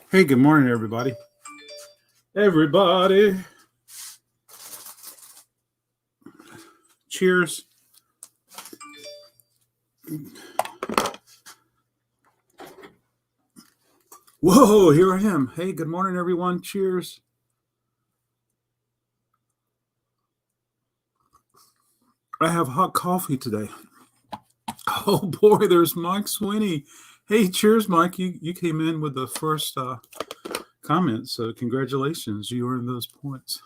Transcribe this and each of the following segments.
Hey, good morning, everybody. Everybody. Cheers. Whoa, here I am. Hey, good morning, everyone. Cheers. I have hot coffee today. Oh, boy, there's Mike Sweeney. Hey, cheers, Mike. You came in with the first comment, so congratulations. You earned those points.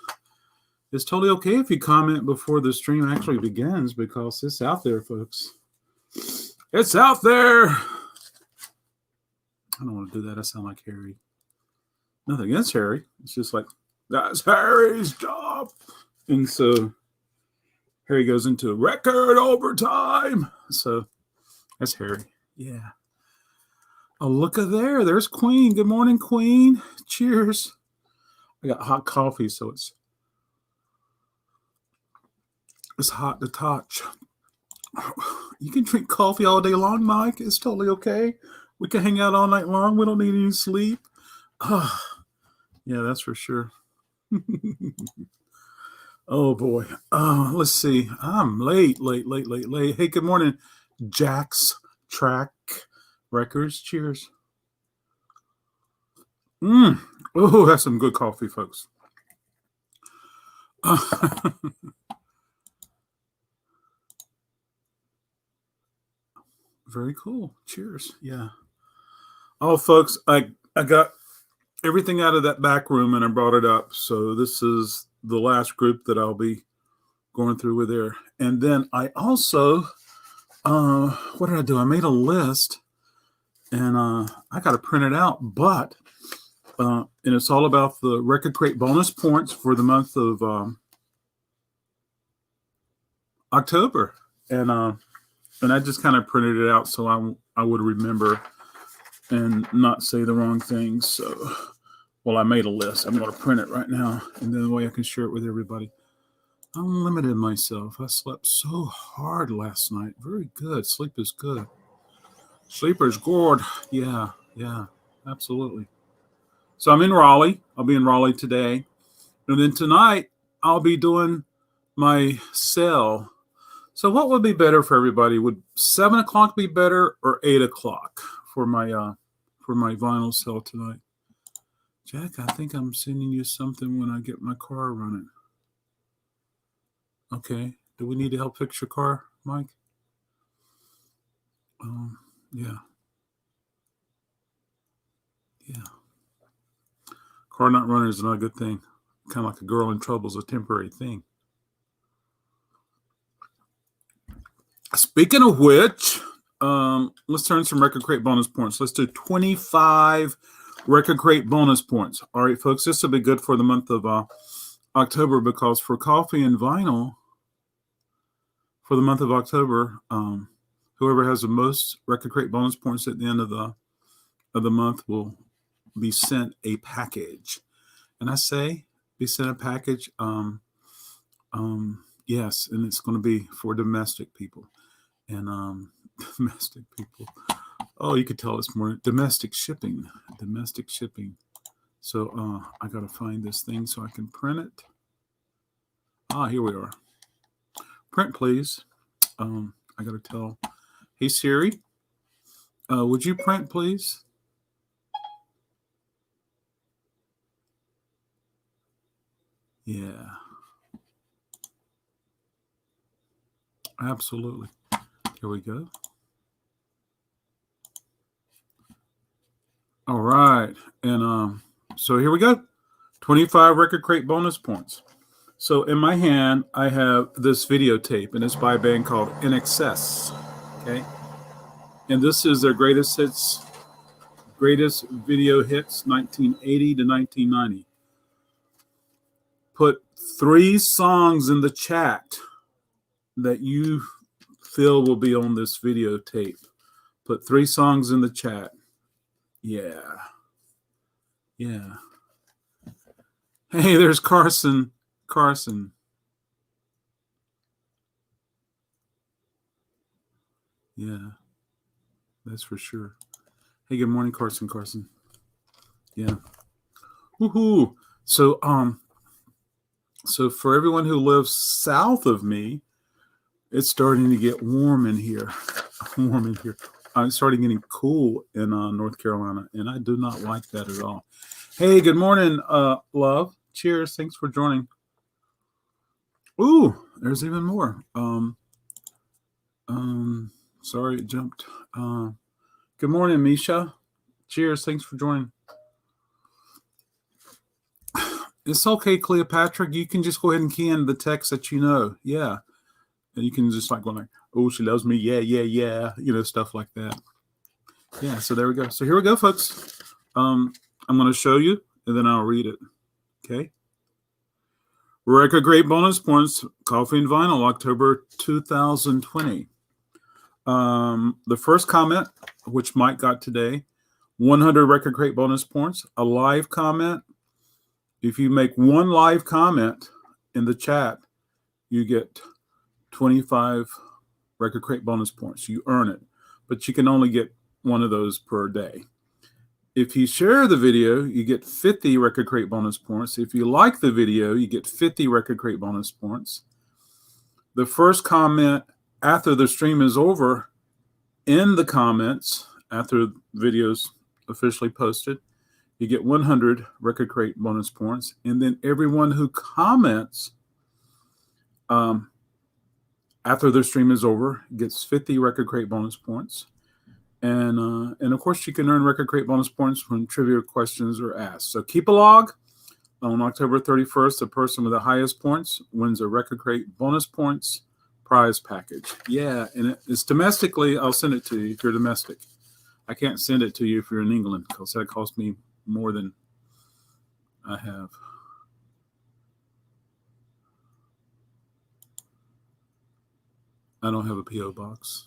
It's totally okay if you comment before the stream actually begins because it's out there, folks. It's out there. I don't want to do that. I sound like Harry. Nothing against Harry. It's just like, that's Harry's job. And so Harry goes into record overtime. So that's Harry. Yeah. Oh, look at there. There's Queen. Good morning, Queen. Cheers. I got hot coffee, so it's hot to touch. You can drink coffee all day long, Mike. It's totally okay. We can hang out all night long. We don't need any sleep. Yeah, that's for sure. Oh, boy. Let's see. I'm late. Hey, good morning, Jack's Track Records. Cheers. Oh, that's some good coffee, folks. Very cool. Cheers. Yeah. Oh, folks, I got everything out of that back room and I brought it up. So this is the last group that I'll be going through with there. And then I also, what did I do? I made a list and I got to print it out. But, and it's all about the RecordKrate bonus points for the month of October. And I just kind of printed it out so I would remember and not say the wrong things. So, well, I made a list. I'm going to print it right now. And then the way I can share it with everybody. I'm limiting myself. I slept so hard last night. Very good. Sleep is good. Sleep is good. Yeah, absolutely. So I'm in Raleigh. I'll be in Raleigh today. And then tonight, I'll be doing my sale. So what would be better for everybody? Would 7 o'clock be better or 8 o'clock for my vinyl sale tonight? Jack, I think I'm sending you something when I get my car running. Okay. Do we need to help fix your car, Mike? Yeah. Car not running is not a good thing. Kind of like a girl in trouble is a temporary thing. Speaking of which, let's turn some RecordKrate bonus points. Let's do 25 RecordKrate bonus points. All right, folks, this will be good for the month of October because for coffee and vinyl, for the month of October, whoever has the most RecordKrate bonus points at the end of the month will be sent a package. And I say be sent a package. Yes, and it's going to be for domestic people. And domestic people. Oh, you could tell it's more domestic shipping. So I got to find this thing so I can print it. Here we are. Print, please. I got to tell. Hey, Siri, would you print, please? Yeah. Absolutely. Here we go. All right. And so here we go. 25 RecordKrate bonus points. So in my hand, I have this videotape, and it's by a band called NXS. Okay. And this is their greatest video hits, 1980 to 1990. Put 3 songs in the chat that you feel will be on this videotape. Put 3 songs in the chat. Yeah. Hey, there's Carson. Yeah, that's for sure. Hey, good morning, Carson. Yeah. Woohoo. So for everyone who lives south of me, it's starting to get warm in here. Warm in here. It's starting getting cool in North Carolina, and I do not like that at all. Hey, good morning, love. Cheers. Thanks for joining. Ooh, there's even more. Sorry, it jumped. Good morning, Misha. Cheers. Thanks for joining. It's okay, Cleopatra. You can just go ahead and key in the text that you know. Yeah. And you can just like go like, oh, she loves me. Yeah, yeah, yeah. You know, stuff like that. Yeah. So there we go. So here we go, folks. I'm going to show you and then I'll read it. Okay. RecordKrate bonus points, Coffee and Vinyl, October 2020. The first comment, which Mike got today, 100 RecordKrate bonus points. A live comment. If you make one live comment in the chat, you get 25 RecordKrate bonus points. You earn it, but you can only get one of those per day. If you share the video, you get 50 RecordKrate bonus points. If you like the video, you get 50 RecordKrate bonus points. The first comment after the stream is over, in the comments, after the video's officially posted, you get 100 RecordKrate bonus points. And then everyone who comments after their stream is over gets 50 RecordKrate bonus points. And of course, you can earn RecordKrate bonus points when trivia questions are asked. So keep a log. On October 31st, the person with the highest points wins a RecordKrate bonus points prize package. Yeah, and it's domestically. I'll send it to you if you're domestic. I can't send it to you if you're in England because that cost me more than I have. I don't have a P.O. box.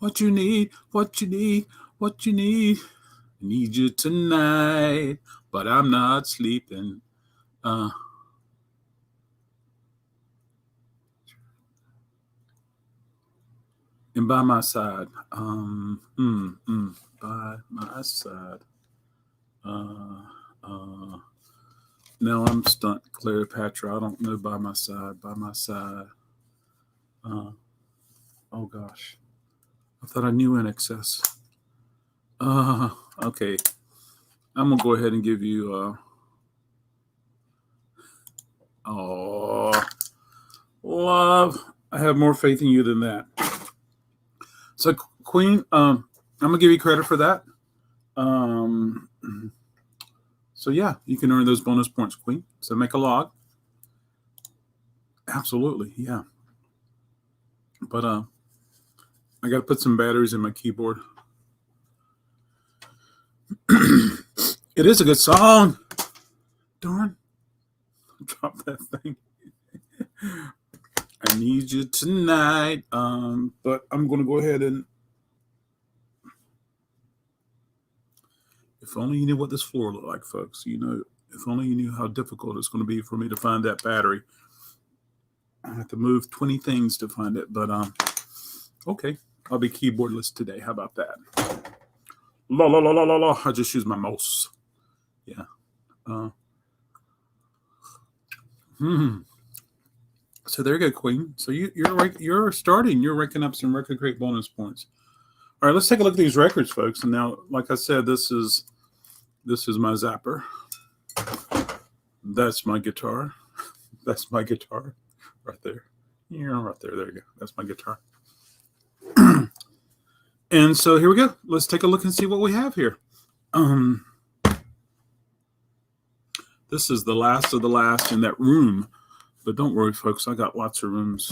What you need, what you need, what you need. I need you tonight, but I'm not sleeping. And by my side, by my side. Now I'm stunned, Cleopatra. I don't know by my side, by my side. Oh gosh. I thought I knew in excess. Okay. I'm gonna go ahead and give you love. I have more faith in you than that. So Queen, I'm gonna give you credit for that. So yeah, you can earn those bonus points, Queen. So make a log. Absolutely, yeah. But I gotta put some batteries in my keyboard. It is a good song. Darn. Drop that thing. I need you tonight. But I'm gonna go ahead and if only you knew what this floor looked like, folks. You know, if only you knew how difficult it's going to be for me to find that battery. I have to move 20 things to find it, but okay. I'll be keyboardless today. How about that? La la la la la la. I just use my mouse. Yeah. So there you go, Queen. So you're starting. You're ranking up some RecordKrate bonus points. All right, let's take a look at these records, folks. And now, like I said, this is my zapper. That's my guitar. That's my guitar right there. Yeah, right there. There you go. That's my guitar. And so here we go. Let's take a look and see what we have here. This is the last of the last in that room. But don't worry, folks. I got lots of rooms.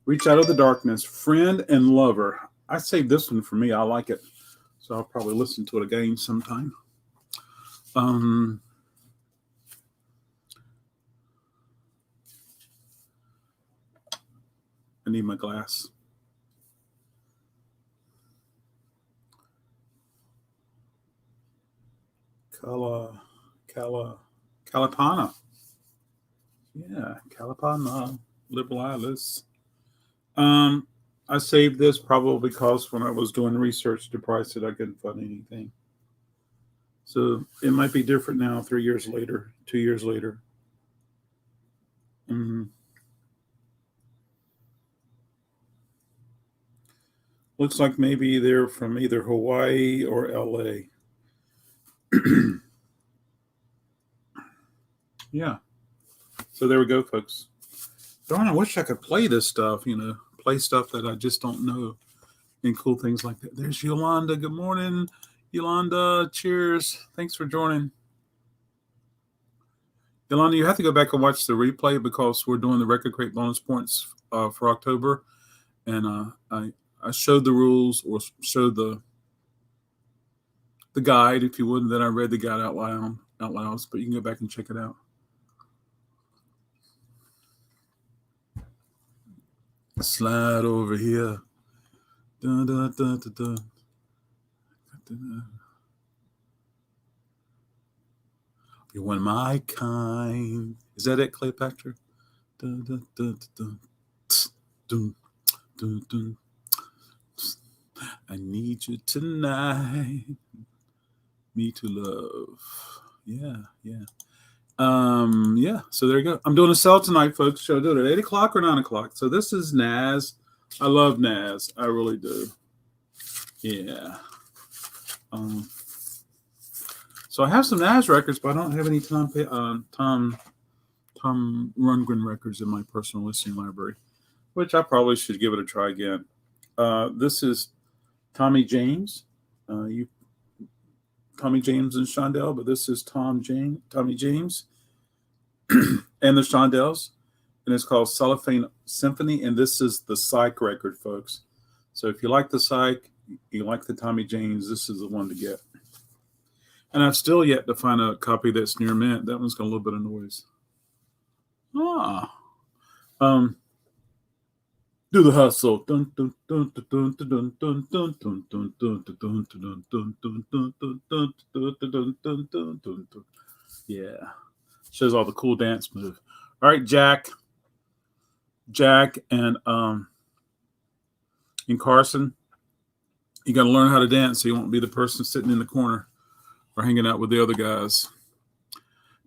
Reach Out of the Darkness, Friend and Lover. I saved this one for me. I like it. So I'll probably listen to it again sometime. I need my glass. Kalapana. Yeah, Kalapana. Liberal Alice. I saved this probably because when I was doing research to price it, I couldn't find anything. So it might be different now 3 years later, 2 years later. Looks like maybe they're from either Hawaii or LA. Yeah. So there we go, folks. Darn, I wish I could play this stuff, play stuff that I just don't know and cool things like that. There's Yolanda. Good morning, Yolanda. Cheers. Thanks for joining. Yolanda, you have to go back and watch the replay because we're doing the RecordKrate bonus points for October. And I showed the rules or showed the guide, if you would, and then I read the guide out loud. But you can go back and check it out. Slide over here. Dun, dun, dun, dun, dun. You're one of my kind. Is that it, Cleopatra? Dun, dun, dun, dun, dun, dun, dun. I need you tonight. Me to love. Yeah. Yeah. So there you go. I'm doing a sell tonight, folks. Should I do it at 8 o'clock or 9 o'clock? So this is NAS. I love NAS. I really do. Yeah. So I have some NAS records, but I don't have any Tom Rundgren records in my personal listening library, which I probably should give it a try again. This is Tommy James. Tommy James and Shondell, but this is Tommy James and the Shondells, and it's called Cellophane Symphony, and this is the Psych record, folks. So if you like the Psych, you like the Tommy James, this is the one to get. And I've still yet to find a copy that's near mint. That one's got a little bit of noise. Do the hustle. Yeah. Shows all the cool dance moves. All right, Jack and Carson, you got to learn how to dance so you won't be the person sitting in the corner or hanging out with the other guys.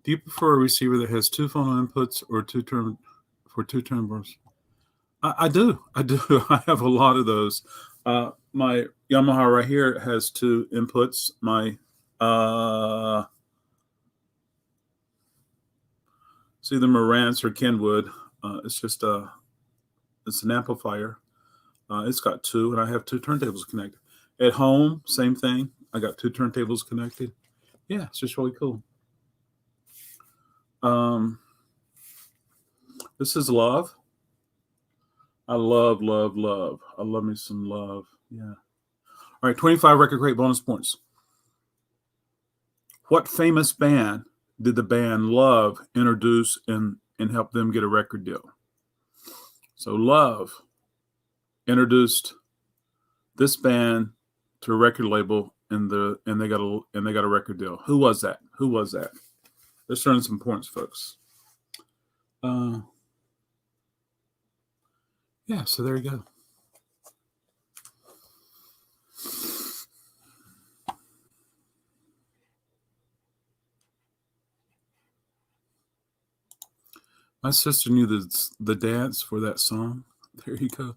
Do you prefer a receiver that has two phone inputs or two turnbuckles? I do. I have a lot of those. My Yamaha right here has two inputs. My it's either Marantz or Kenwood. It's just it's an amplifier. It's got two, and I have two turntables connected. At home, same thing. I got two turntables connected. Yeah, it's just really cool. This is Love. I love. I love me some Love. Yeah. All right, 25 RecordKrate bonus points. What famous band did the band Love introduce and help them get a record deal? So Love introduced this band to a record label, and they got a record deal. Who was that? Let's earn some points, folks. Yeah, so there you go. My sister knew the dance for that song. There you go.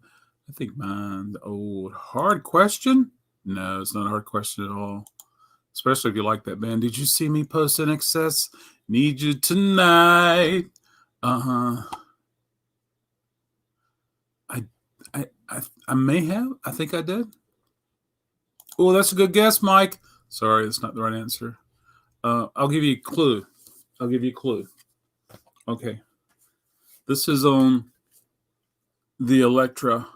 I think mine, the old Hard Question. No, it's not a hard question at all. Especially if you like that band. Did you see me post in excess? Need you tonight. I may have. I think I did. Oh, that's a good guess, Mike. Sorry, that's not the right answer. I'll give you a clue. Okay. This is on the Elektra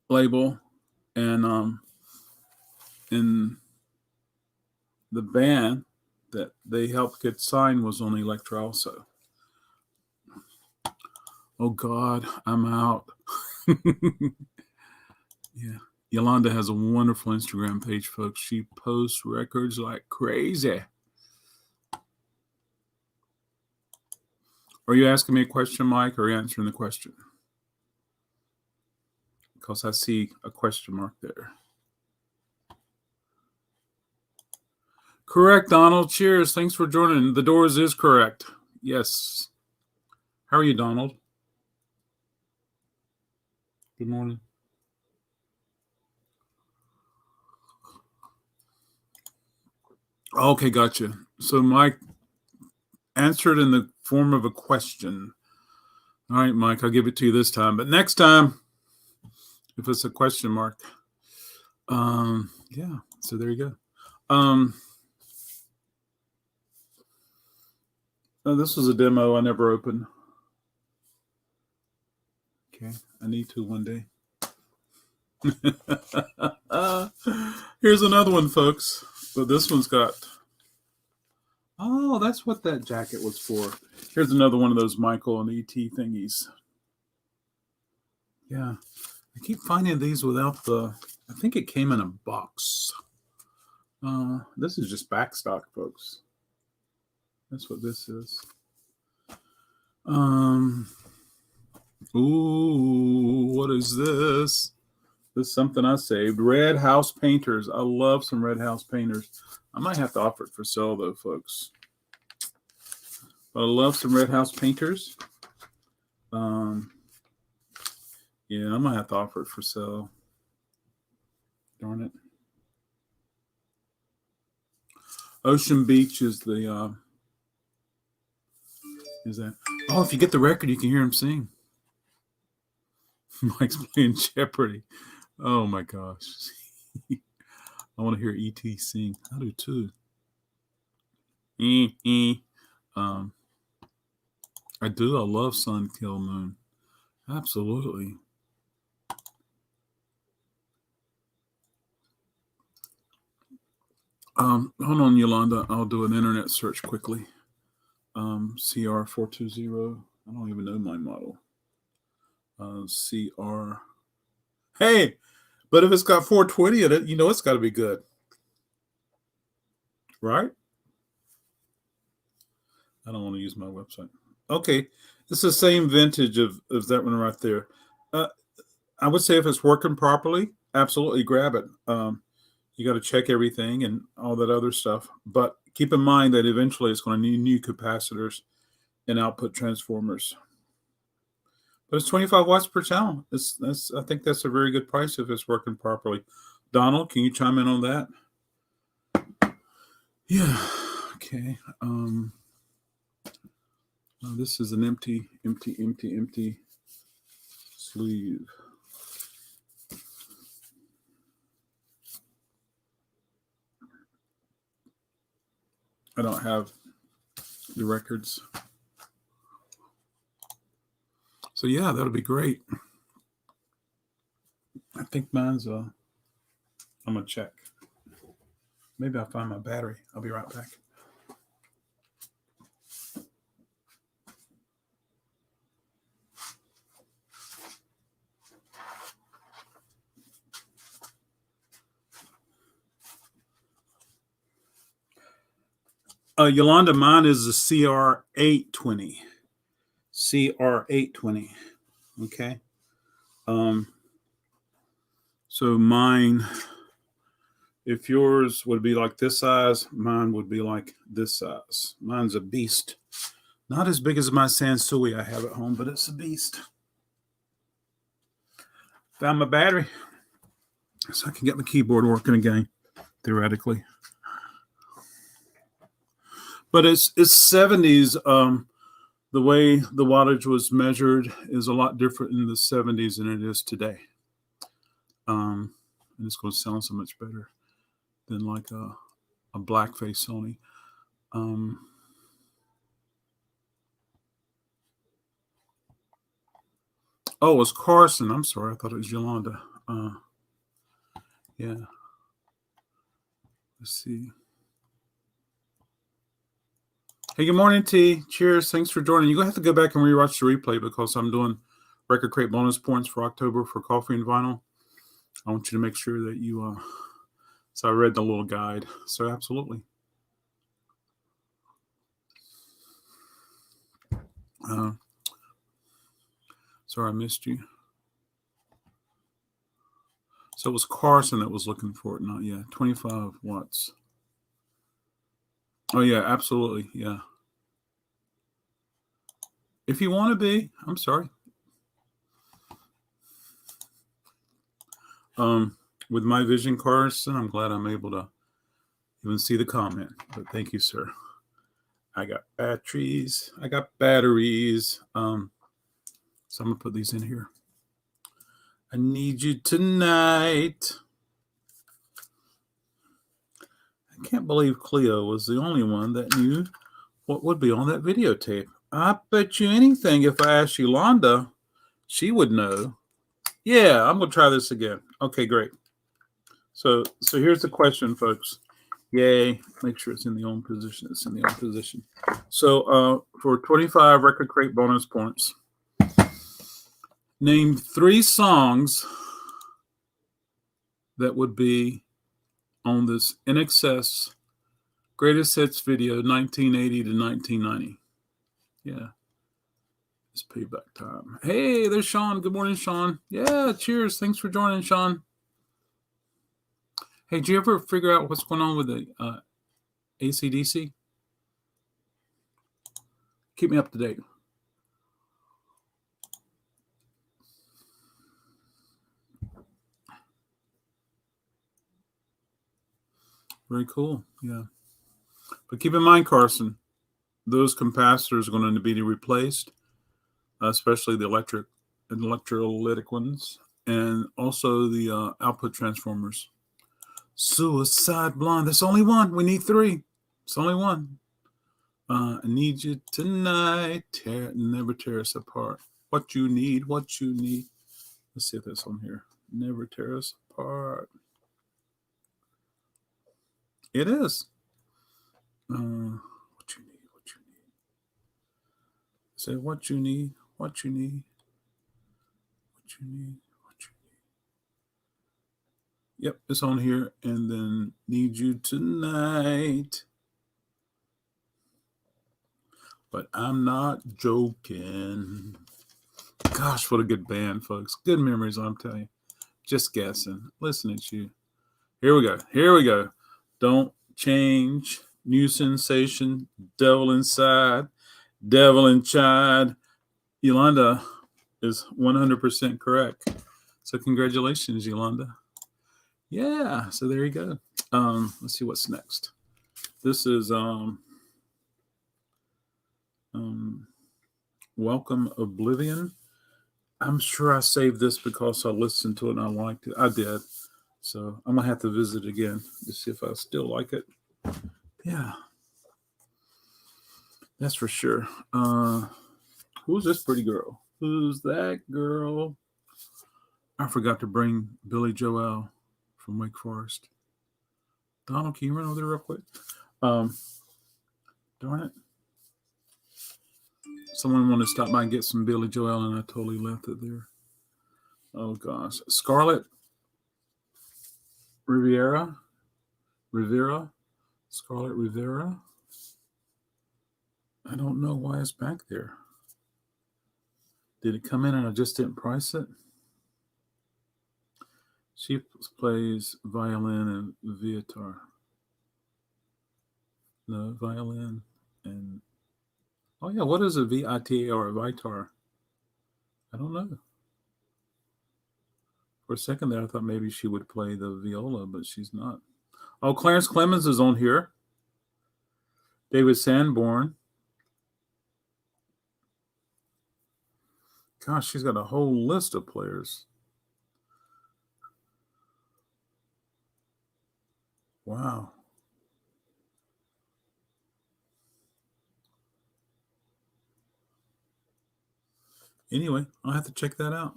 label, and in the band that they helped get signed was on Elektra also. Oh God, I'm out. Yeah. Yolanda has a wonderful Instagram page, folks. She posts records like crazy. Are you asking me a question, Mike, or are you answering the question? Because I see a question mark there. Correct, Donald. Cheers. Thanks for joining. The doors is correct. Yes. How are you, Donald? Good morning. Okay, gotcha. So Mike answered in the form of a question. All right, Mike, I'll give it to you this time. But next time, if it's a question mark, yeah. So there you go. This was a demo I never opened. Okay, I need to one day. Here's another one, folks. But this one's got. Oh, that's what that jacket was for. Here's another one of those Michael and ET thingies. Yeah, I keep finding these without the. I think it came in a box. This is just backstock, folks. That's what this is. Ooh, what is this? This is something I saved. Red House Painters. I love some Red House Painters. I might have to offer it for sale, though, folks. But I love some Red House Painters. Yeah, I might have to offer it for sale. Darn it. Ocean Beach is the... is that? Oh, if you get the record, you can hear him sing. Mike's playing Jeopardy. Oh, my gosh. I want to hear E.T. sing. I do, too. I do. I love Sun Kill Moon. Absolutely. Hold on, Yolanda. I'll do an internet search quickly. CR420. I don't even know my model. CR. Hey, but if it's got 420 in it, you know it's got to be good. Right? I don't want to use my website. Okay. It's the same vintage of that one right there. I would say if it's working properly, absolutely grab it. You got to check everything and all that other stuff. But keep in mind that eventually it's going to need new capacitors and output transformers. But it's 25 watts per channel. I think that's a very good price if it's working properly. Donald, can you chime in on that? Yeah. Okay. This is an empty sleeve. I don't have the records. So yeah, that'll be great. I think mine's I'm gonna check. Maybe I'll find my battery. I'll be right back. Yolanda, mine is the CR820. CR820. Okay. So mine, if yours would be like this size, mine would be like this size. Mine's a beast. Not as big as my Sansui I have at home, but it's a beast. Found my battery, so I can get my keyboard working again, theoretically. But it's 70s. The way the wattage was measured is a lot different in the 70s than it is today. And it's going to sound so much better than like a blackface Sony. Oh, it was Carson. I'm sorry. I thought it was Yolanda. Yeah. Let's see. Hey, good morning, T. Cheers. Thanks for joining. You're going to have to go back and rewatch the replay because I'm doing RecordKrate bonus points for October for coffee and vinyl. I want you to make sure that you... So I read the little guide. So absolutely. Sorry, I missed you. So it was Carson that was looking for it, not yet. 25 watts. Oh, yeah, absolutely. Yeah. If you want to be, I'm sorry. With my vision, Carson, I'm glad I'm able to even see the comment. But thank you, sir. I got batteries. So I'm going to put these in here. I need you tonight. I can't believe Cleo was the only one that knew what would be on that videotape. I bet you anything if I asked Yolanda, she would know. Yeah, I'm going to try this again. Okay, great. So here's the question, folks. Yay. Make sure it's in the on position. It's in the on position. So for 25 RecordKrate bonus points, name 3 songs that would be on this NXS Greatest Hits video 1980 to 1990. Yeah. It's payback time. Hey, there's Sean. Good morning, Sean. Yeah, cheers. Thanks for joining, Sean. Hey, did you ever figure out what's going on with the AC/DC? Keep me up to date. Very cool. Yeah. But keep in mind, Carson, those capacitors are going to be replaced, especially the electrolytic ones, and also the output transformers. Suicide Blonde. There's only one. We need 3. It's only one. I need you tonight. Never tear us apart. What you need. Let's see if that's on here. Never tear us apart. It is. What you need. Say what you need. Yep, it's on here. And then need you tonight. But I'm not joking. Gosh, what a good band, folks. Good memories, I'm telling you. Just guessing. Listening to you. Here we go. Don't change. New sensation. Devil inside. Devil in Chad. Yolanda is 100% correct. So congratulations, Yolanda. Yeah, so there you go. Let's see what's next. This is Welcome Oblivion. I'm sure I saved this because I listened to it and I liked it. I did. So I'm going to have to visit again to see if I still like it. Yeah. That's for sure. Who's this pretty girl? Who's that girl? I forgot to bring Billy Joel from Wake Forest. Donald, can you run over there real quick? Darn it. Someone wanted to stop by and get some Billy Joel, and I totally left it there. Oh, gosh. Scarlett Rivera. Scarlett Rivera. I don't know why it's back there. Did it come in and I just didn't price it? She plays violin and vitar. No, violin and... Oh, yeah, what is a V-I-T-A-R, vitar? I don't know. For a second there, I thought maybe she would play the viola, but she's not. Oh, Clarence Clemens is on here. David Sanborn. Gosh, she's got a whole list of players. Wow. Anyway, I'll have to check that out.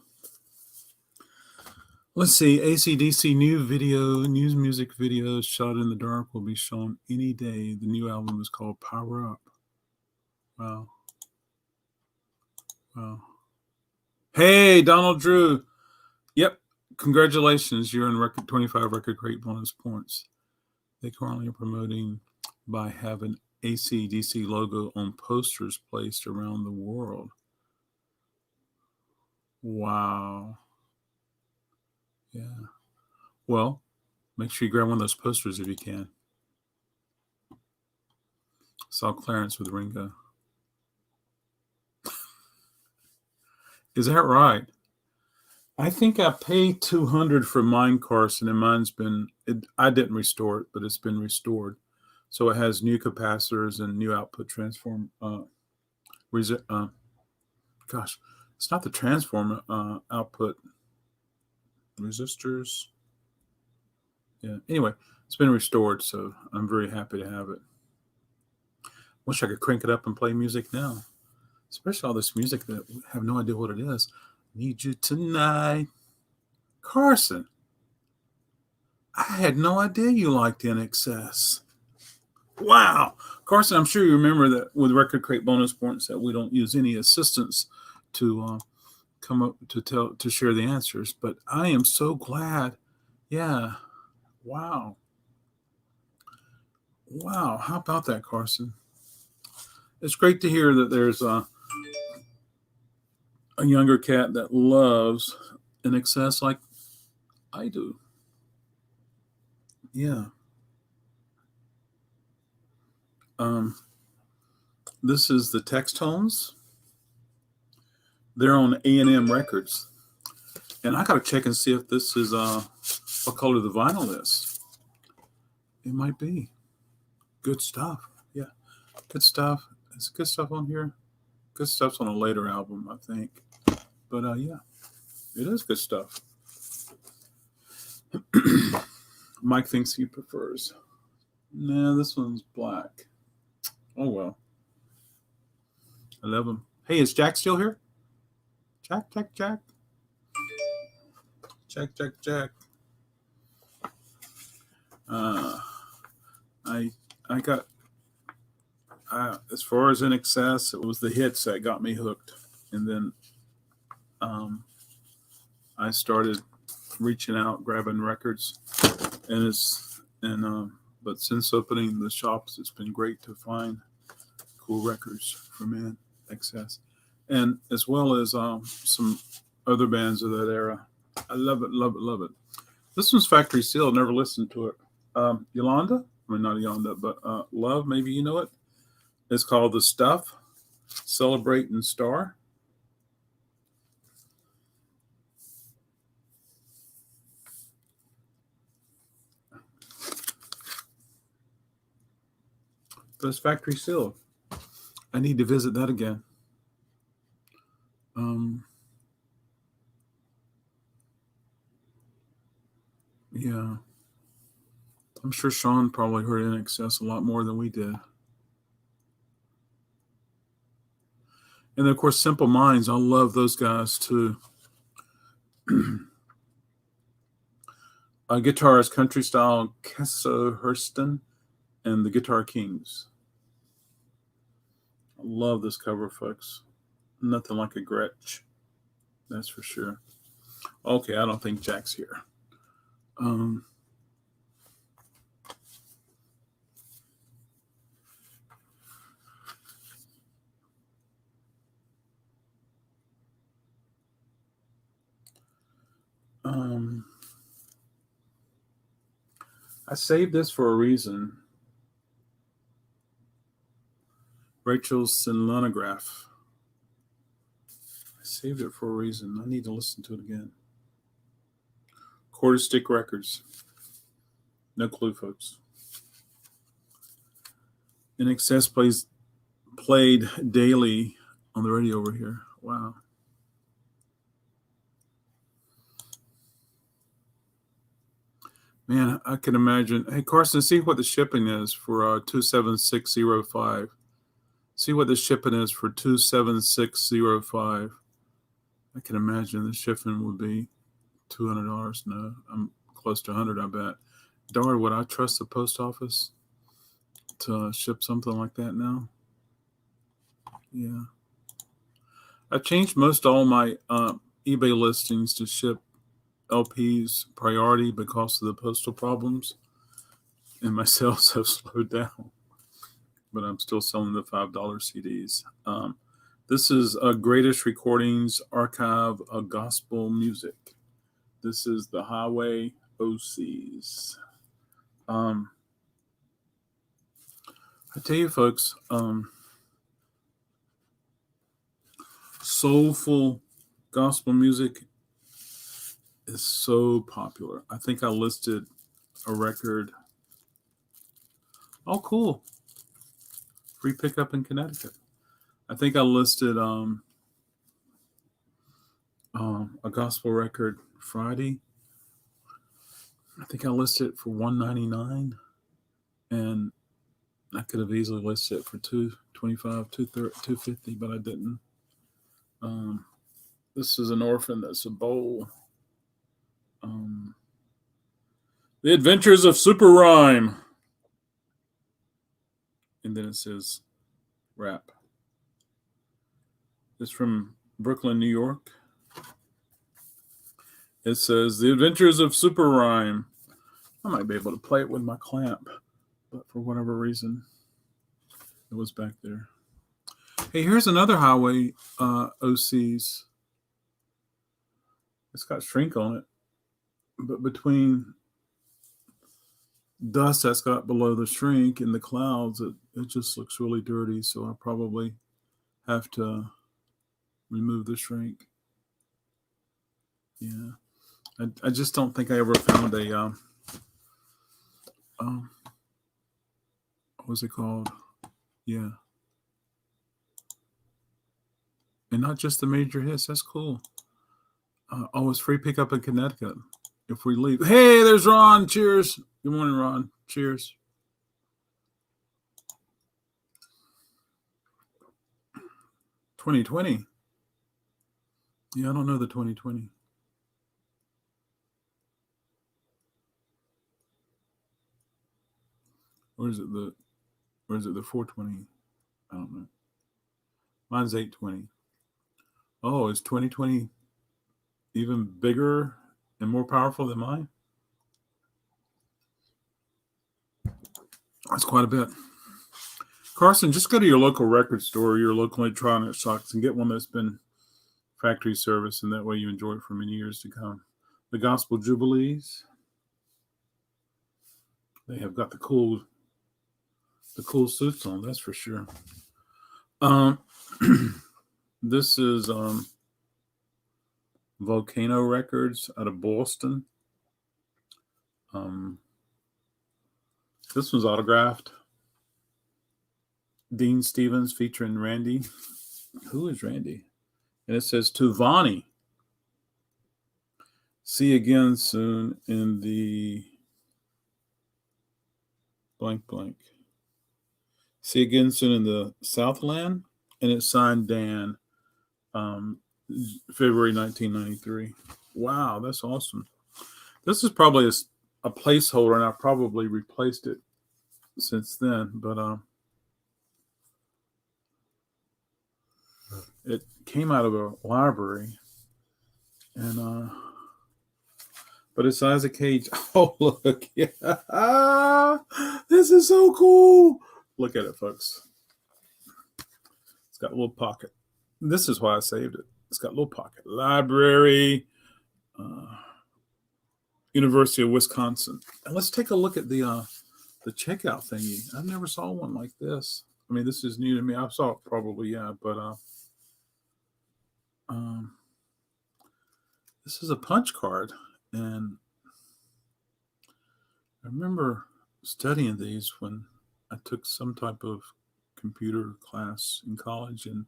Let's see. AC/DC news music videos shot in the dark will be shown any day. The new album is called Power Up. Wow. Hey, Donald Drew. Yep. Congratulations. You're in 25 RecordKrate bonus points. They currently are promoting by having AC/DC logo on posters placed around the world. Wow. Yeah. Well, make sure you grab one of those posters if you can. Saw Clarence with Ringo. Is that right? I think I paid $200 for mine, Carson, and mine's been. I didn't restore it, but it's been restored, so it has new capacitors and new output transform. Gosh, it's not the transformer output resistors. Yeah. Anyway, it's been restored, so I'm very happy to have it. Wish I could crank it up and play music now, especially all this music that I have no idea what it is. Need you tonight, Carson. I had no idea you liked NXS. Wow, Carson, I'm sure you remember that with RecordKrate bonus points that we don't use any assistants to come up to share the answers. But I am so glad. Yeah. Wow. Wow. How about that, Carson? It's great to hear that there's a younger cat that loves NXS like I do. Yeah. This is the Text Tones. They're on A&M Records. And I got to check and see if this is what color the vinyl is. It might be. Good stuff. Yeah. Good stuff. Is good stuff on here? Good stuff's on a later album, I think. But yeah, it is good stuff. Mike thinks he prefers. Nah, this one's black. Oh, well. I love him. Hey, is Jack still here? Jack. Jack. I got, as far as NXS, it was the hits that got me hooked. And then I started reaching out, grabbing records. But since opening the shops, it's been great to find cool records from NXS. And as well as some other bands of that era. I love it. This one's factory sealed. Never listened to it. Yolanda? I mean, not Yolanda, but Love, maybe you know it. It's called The Stuff, Celebrate and Star. But it's factory sealed. I need to visit that again. Yeah. I'm sure Sean probably heard NXS a lot more than we did. And of course, Simple Minds. I love those guys too. Guitarist country style Kesso Hurston and the Guitar Kings. I love this cover, folks. Nothing like a Gretsch. That's for sure. Okay, I don't think Jack's here. I saved this for a reason. Rachel's Synonograph. I saved it for a reason. I need to listen to it again. Quarter Stick Records. No clue, folks. NXS played daily on the radio over here. Wow. Man, I can imagine. Hey, Carson, see what the shipping is for 27605. See what the shipping is for 27605. I can imagine the shipping would be $200. No, I'm close to 100, I bet. Darn, would I trust the post office to ship something like that now? Yeah. I changed most all my eBay listings to ship LPs priority because of the postal problems, and my sales have slowed down. but I'm still selling the $5 CDs. This is a Greatest Recordings Archive of Gospel Music. This is the Highway OCs. I tell you, folks, soulful gospel music is so popular. I think I listed a record. Oh, cool. Free pickup in Connecticut. I think I listed a gospel record Friday. I think I listed it for $199, and I could have easily listed it for $225, $250, but I didn't. This is an orphan that's a bowl. The Adventures of Super Rhyme. And then it says rap. It's from Brooklyn, New York. It says The Adventures of Super Rhyme. I might be able to play it with my clamp, but for whatever reason, it was back there. Hey, here's another Highway OCs. It's got shrink on it, but between dust that's got below the shrink and the clouds, it just looks really dirty. So I probably have to remove the shrink. Yeah, I just don't think I ever found a what's it called? Yeah, and not just the major hits. That's cool. It's free pickup in Connecticut if we leave. Hey, there's Ron. Cheers. Good morning, Ron. Cheers. $2020. Yeah, I don't know the 2020. Or is it the 420? I don't know. Mine's 820. Oh, is 2020 even bigger and more powerful than mine? That's quite a bit. Carson, just go to your local record store, your local electronic shops, and get one that's been factory service, and that way you enjoy it for many years to come. The Gospel Jubilees. They have got the cool suits on, that's for sure. This is Volcano Records out of Boston. This one's autographed. Dean Stevens featuring Randy. Who is Randy? And it says, to Vonnie. See you again soon in the blank blank. See you again soon in the Southland. And it's signed Dan, February 1993. Wow, that's awesome. This is probably a placeholder, and I've probably replaced it since then, but it came out of a library, and but it's Isaac Cage. Oh, look, yeah, this is so cool. Look at it, folks. It's got a little pocket. This is why I saved it. It's got a little pocket. Library, University of Wisconsin. And let's take a look at the checkout thingy. I never saw one like this. I mean, this is new to me. I saw it probably, yeah, but this is a punch card, and I remember studying these when I took some type of computer class in college, and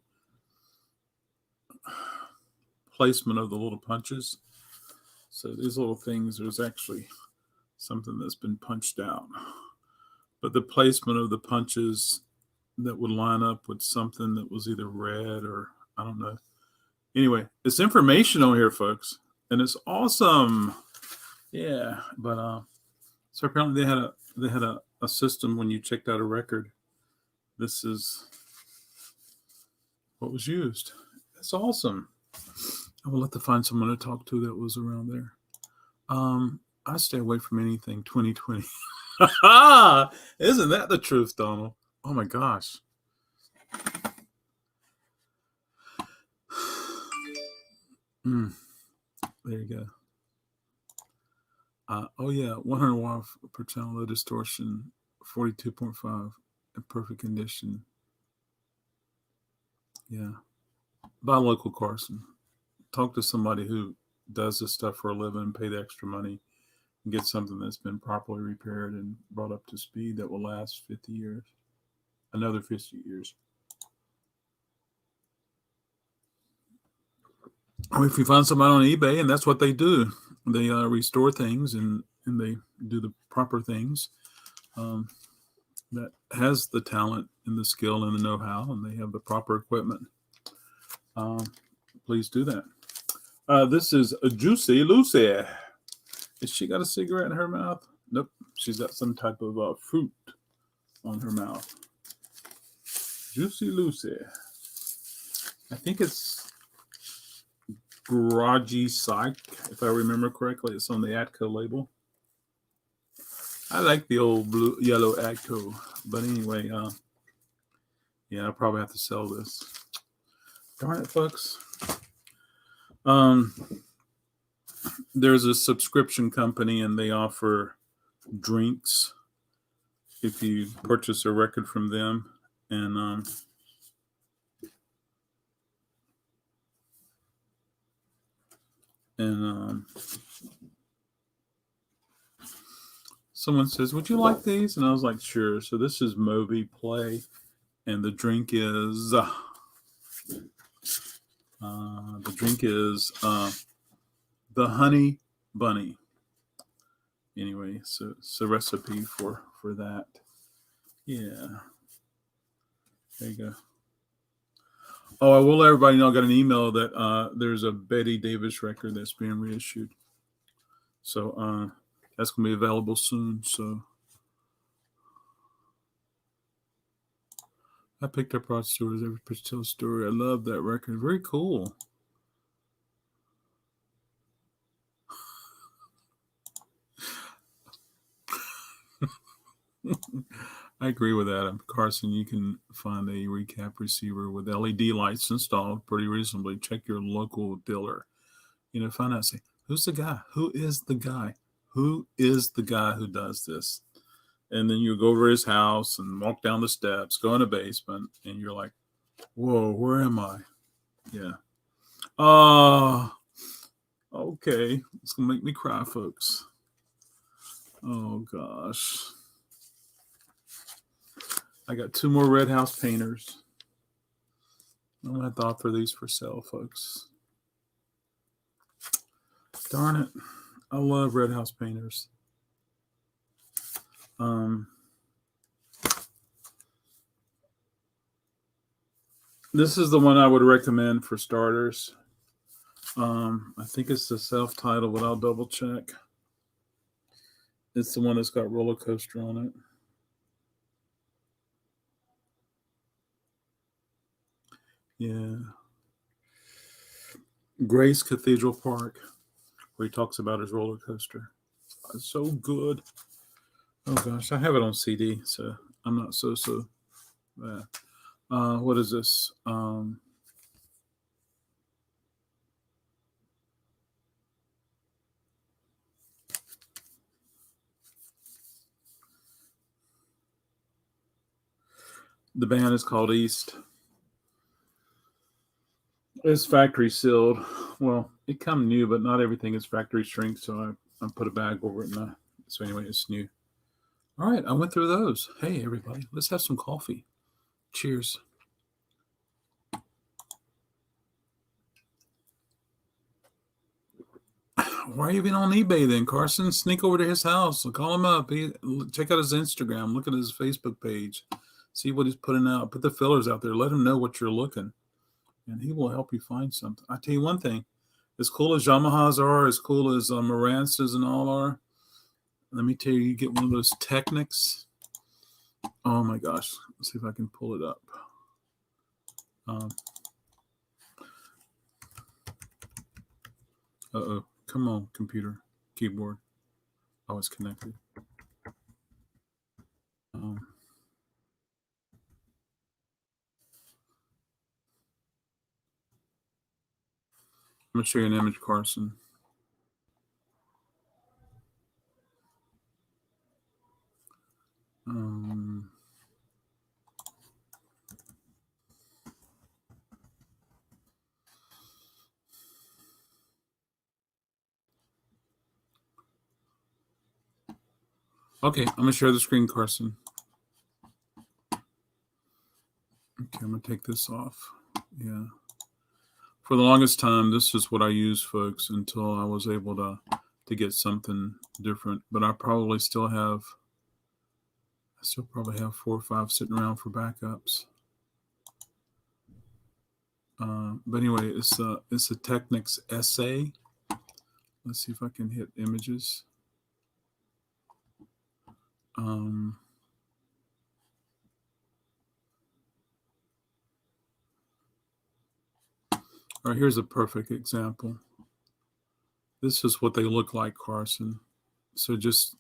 placement of the little punches. So these little things, there's actually something that's been punched out, but the placement of the punches that would line up with something that was either red or I don't know. Anyway, it's information on here, folks, and it's awesome. Yeah, but so apparently they had a system when you checked out a record. This is what was used. That's awesome. I will have to find someone to talk to that was around there. I stay away from anything 2020. Isn't that the truth, Donald? Oh my gosh. Mm, there you go. Oh yeah, 100 watt per channel, low distortion, 42.5 in perfect condition. Yeah. Buy local, Carson. Talk to somebody who does this stuff for a living and pay the extra money and get something that's been properly repaired and brought up to speed that will last 50 years. Another 50 years. I mean, if you find somebody on eBay, and that's what they do, they restore things and they do the proper things. That has the talent and the skill and the know-how, and they have the proper equipment. Please do that. This is a Juicy Lucy. Has she got a cigarette in her mouth? Nope. She's got some type of fruit on her mouth. Juicy Lucy. I think it's Garagey Psych, if I remember correctly. It's on the Atco label. I like the old blue, yellow Atco. But anyway, yeah, I'll probably have to sell this. Darn it, folks. There's a subscription company, and they offer drinks if you purchase a record from them. And someone says, "Would you like these?" And I was like, "Sure." So this is Moby Play, and the drink is the Honey Bunny. Anyway, so it's a recipe for that. Yeah, there you go. Oh, I will let everybody know. I got an email that there's a Betty Davis record that's being reissued. So that's going to be available soon. So I picked up Rod Stewart's Every Pitch Tells Story. I love that record. Very cool. I agree with Adam. Carson, you can find a recap receiver with LED lights installed pretty reasonably. Check your local dealer. Find out, say, who's the guy? Who is the guy? Who is the guy who does this? And then you go over his house and walk down the steps, go in the basement, and you're like, whoa, where am I? Yeah. Okay. It's going to make me cry, folks. Oh, gosh. I got 2 more Red House painters. I'm going to have to offer these for sale, folks. Darn it. I love Red House painters. This is the one I would recommend for starters. I think it's the self-titled, but I'll double check. It's the one that's got roller coaster on it. Yeah. Grace Cathedral Park, where he talks about his roller coaster. It's so good. Oh gosh, I have it on CD, so I'm not so bad. What is this? The band is called East. It's factory sealed. Well, it come new, but not everything is factory shrink, so I put a bag over it. So anyway, it's new. All right, I went through those. Hey, everybody, let's have some coffee. Cheers. Why are you being on eBay then, Carson? Sneak over to his house and call him up. Check out his Instagram. Look at his Facebook page. See what he's putting out. Put the fillers out there. Let him know what you're looking, and he will help you find something. I tell you one thing. As cool as Yamahas are, as cool as Marantzas and all are, let me tell you, you get one of those Technics. Oh my gosh. Let's see if I can pull it up. Uh-oh. Come on, computer, keyboard. Oh, it's connected. going to show you an image, Carson. Okay, I'm going to share the screen, Carson. Okay, I'm going to take this off. Yeah. For the longest time, this is what I used, folks, until I was able to get something different. But I probably still probably have 4 or 5 sitting around for backups. But anyway, it's a Technics essay. Let's see if I can hit images. All right, here's a perfect example. This is what they look like, Carson. So just,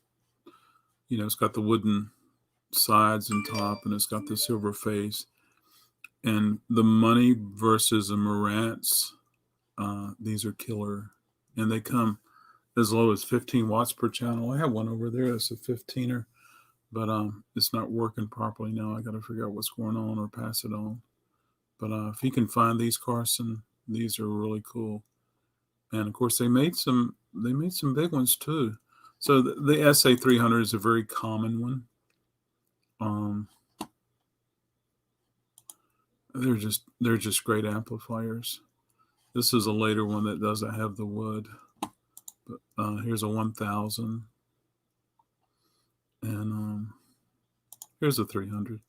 it's got the wooden sides and top, and it's got the silver face. And the Money versus the Marantz, these are killer. And they come as low as 15 watts per channel. I have one over there that's a 15er, but it's not working properly now. I got to figure out what's going on or pass it on. But if you can find these, Carson, these are really cool. And of course, they made some big ones too. So the SA300 is a very common one. They're just great amplifiers. This is a later one that doesn't have the wood. But here's a 1000, and here's a 300.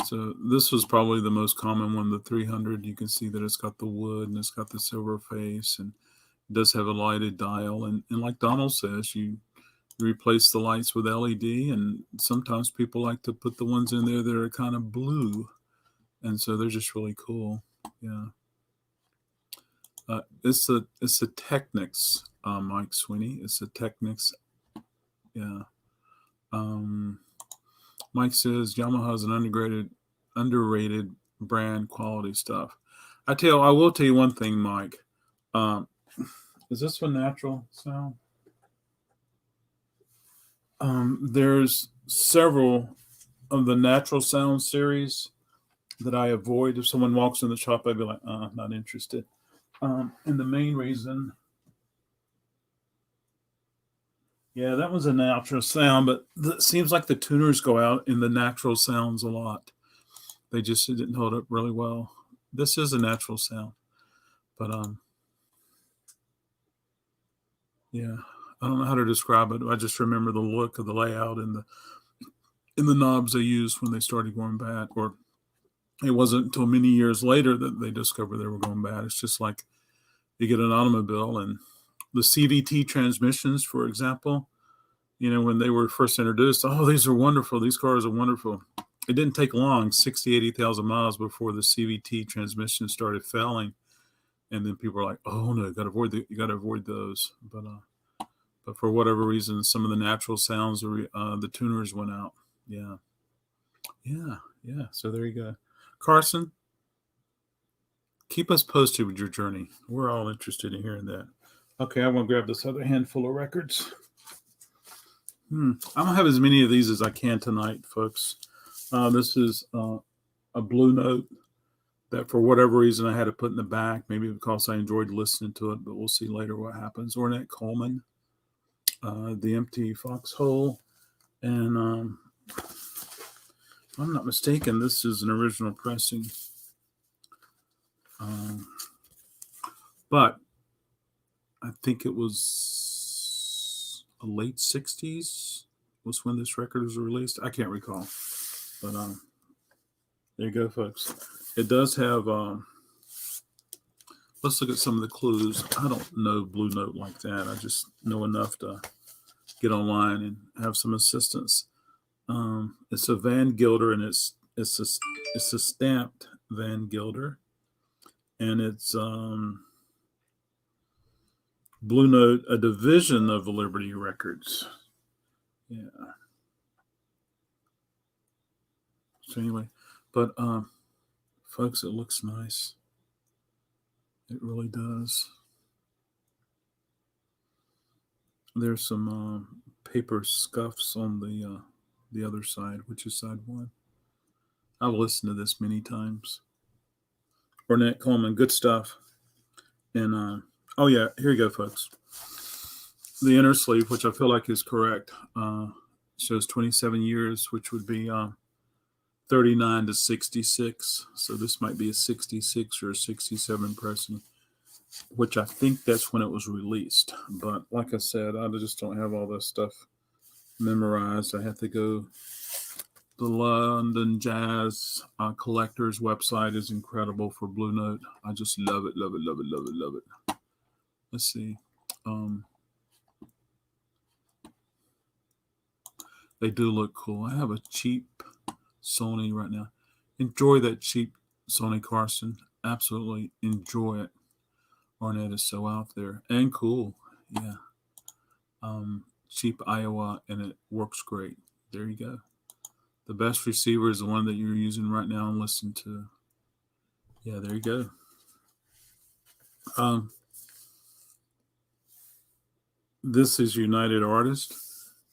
So this was probably the most common one, the 300. You can see that it's got the wood and it's got the silver face, and it does have a lighted dial. And like Donald says, you replace the lights with LED, and sometimes people like to put the ones in there that are kind of blue, and so they're just really cool. Yeah. It's a Technics, Mike Sweeney. It's a Technics. Yeah. Mike says Yamaha is an underrated brand, quality stuff. I will tell you one thing, Mike. Is this one natural sound? There's several of the natural sound series that I avoid. If someone walks in the shop, I'd be like, not interested. And the main reason, yeah, that was a natural sound, but it seems like the tuners go out in the natural sounds a lot. They just didn't hold up really well. This is a natural sound, but yeah, I don't know how to describe it. I just remember the look of the layout and the knobs they used when they started going bad. Or it wasn't until many years later that they discovered they were going bad. It's just like you get an automobile and the CVT transmissions, for example, when they were first introduced, these are wonderful. These cars are wonderful. It didn't take long, 60, 80,000 miles before the CVT transmission started failing. And then people were like, oh no, you got to avoid those. But for whatever reason, some of the natural sounds, the tuners went out. Yeah. So there you go. Carson, keep us posted with your journey. We're all interested in hearing that. Okay, I want to grab this other handful of records. I'm going to have as many of these as I can tonight, folks. This is a Blue Note that for whatever reason I had to put in the back, maybe because I enjoyed listening to it, but we'll see later what happens. Ornette Coleman, the Empty Foxhole, and if I'm not mistaken, this is an original pressing. But I think it was a late 60s was when this record was released. I can't recall. But there you go, folks. It does have, let's look at some of the clues. I don't know Blue Note like that. I just know enough to get online and have some assistance. It's a Van Gilder, and it's a stamped Van Gilder, and it's Blue Note, a division of Liberty Records. Yeah. So anyway, but folks, it looks nice. It really does. There's some paper scuffs on the other side, which is side one. I've listened to this many times. Ornette Coleman, good stuff. And oh yeah, here you go, folks. The inner sleeve, which I feel like is correct, shows 27 years, which would be 39 to 66. So this might be a 66 or a 67 pressing, which I think that's when it was released. But like I said, I just don't have all this stuff memorized. I have to go. The London Jazz Collectors website is incredible for Blue Note. I just love it, love it, love it, love it, love it. Let's see. They do look cool. I have a cheap Sony right now. Enjoy that cheap Sony, Carson. Absolutely enjoy it. Ornette is so out there and cool. Yeah. Cheap Iowa, and it works great. There you go. The best receiver is the one that you're using right now and listen to. Yeah, there you go. This is United Artist.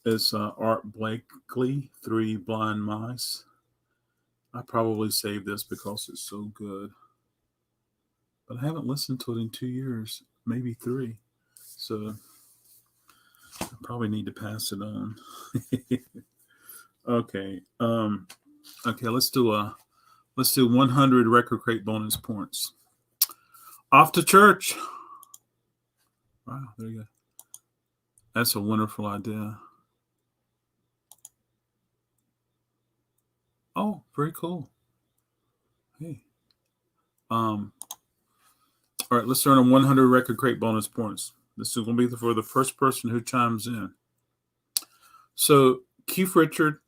It's Art Blakely, 3 Blind Mice. I probably saved this because it's so good. But I haven't listened to it in 2 years, maybe 3. So I probably need to pass it on. Okay. Okay, let's do 100 RecordKrate bonus points. Off to church. Wow, there you go. That's a wonderful idea. Oh, very cool. Hey. All right, let's earn a 100 RecordKrate bonus points. This is going to be for the first person who chimes in. So Keith Richard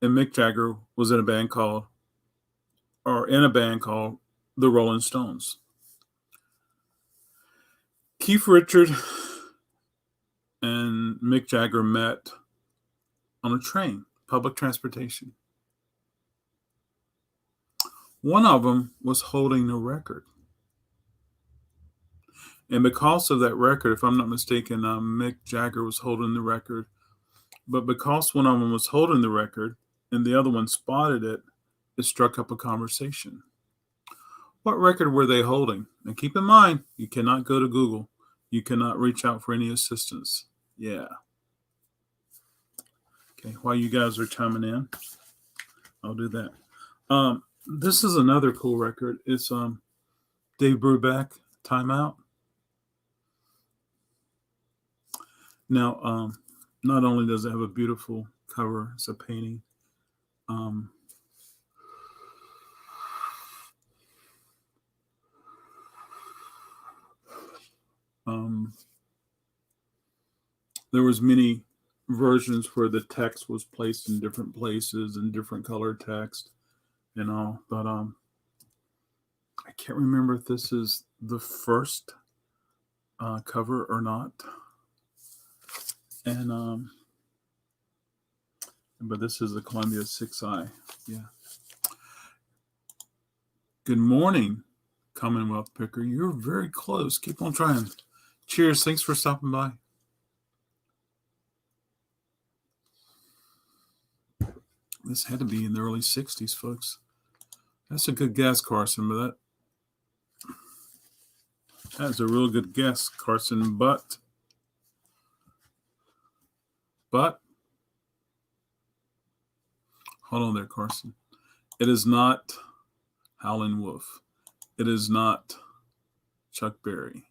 and Mick Jagger was in a band called the Rolling Stones. Keith Richard and Mick Jagger met on a train, public transportation. One of them was holding the record. And because of that record, if I'm not mistaken, Mick Jagger was holding the record. But because one of them was holding the record and the other one spotted it, it struck up a conversation. What record were they holding? And keep in mind, you cannot go to Google. You cannot reach out for any assistance. Yeah. Okay, while you guys are chiming in, I'll do that. This is another cool record. It's Dave Brubeck, Time Out. Now, not only does it have a beautiful cover, it's a painting. There was many versions where the text was placed in different places and different color text and all, but I can't remember if this is the first cover or not. And but this is the Columbia 6i. Yeah. Good morning, Commonwealth Picker. You're very close. Keep on trying. Cheers. Thanks for stopping by. This had to be in the early 60s, folks. That's a good guess, Carson, but that's a real good guess, Carson. But hold on there, Carson. It is not Howlin' Wolf. It is not Chuck Berry.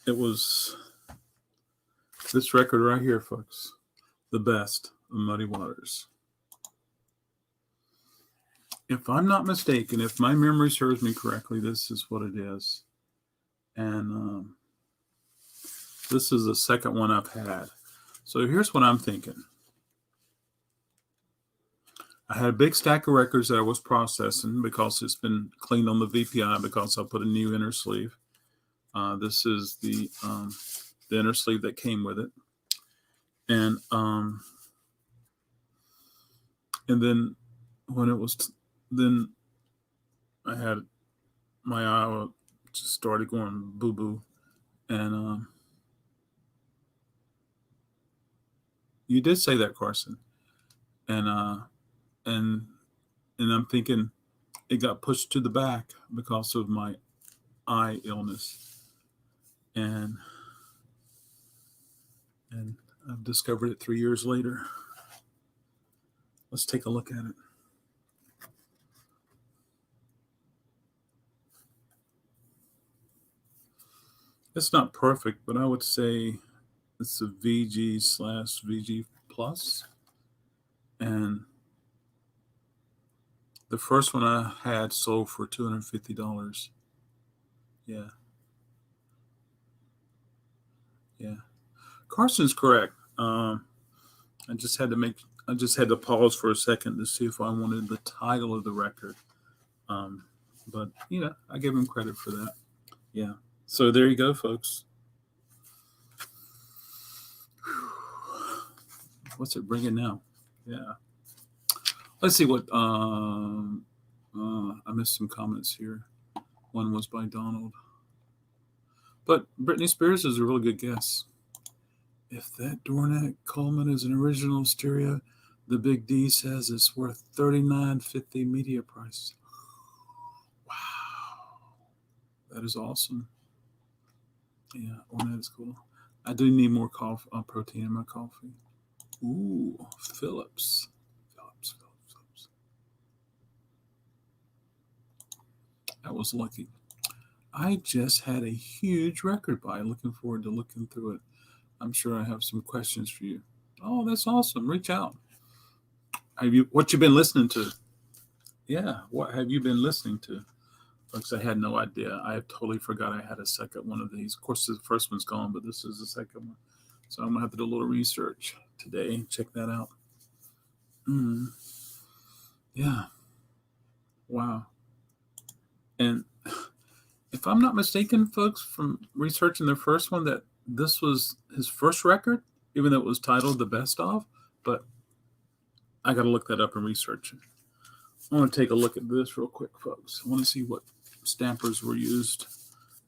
It was this record right here, folks. The Best of Muddy Waters. If I'm not mistaken, if my memory serves me correctly, this is what it is. And this is the second one I've had. So here's what I'm thinking. I had a big stack of records that I was processing because it's been cleaned on the VPI because I put a new inner sleeve. This is the inner sleeve that came with it. And then when it was, then I had my eye just started going boo boo, and you did say that, Carson, and and and I'm thinking it got pushed to the back because of my eye illness, and and I've discovered it 3 years later. Let's take a look at it. It's not perfect, but I would say it's a VG/VG plus, and the first one I had sold for $250. Yeah, yeah. Carson's correct. I just had to make. I just had to pause for a second to see if I wanted the title of the record. Um, but I give him credit for that. Yeah. So there you go, folks. What's it bringing now? Yeah. Let's see what. I missed some comments here. One was by Donald, but Britney Spears is a really good guess. If that Dornet Coleman is an original stereo, the Big D says it's worth $39.50 media price. Wow, that is awesome. Yeah, Ornette is cool. I do need more coffee, protein in my coffee. Ooh, Phillips. That was lucky. I just had a huge record buy. Looking forward to looking through it. I'm sure I have some questions for you. Oh, that's awesome. Reach out. What you been listening to? Yeah, what have you been listening to? Folks, I had no idea. I totally forgot I had a second one of these. Of course, the first one's gone, but this is the second one. So I'm going to have to do a little research today. Check that out. Yeah. Wow. And if I'm not mistaken, folks, from researching the first one, that this was his first record, even though it was titled The Best Of. But I got to look that up and research it. I want to take a look at this real quick, folks. I want to see what stampers were used.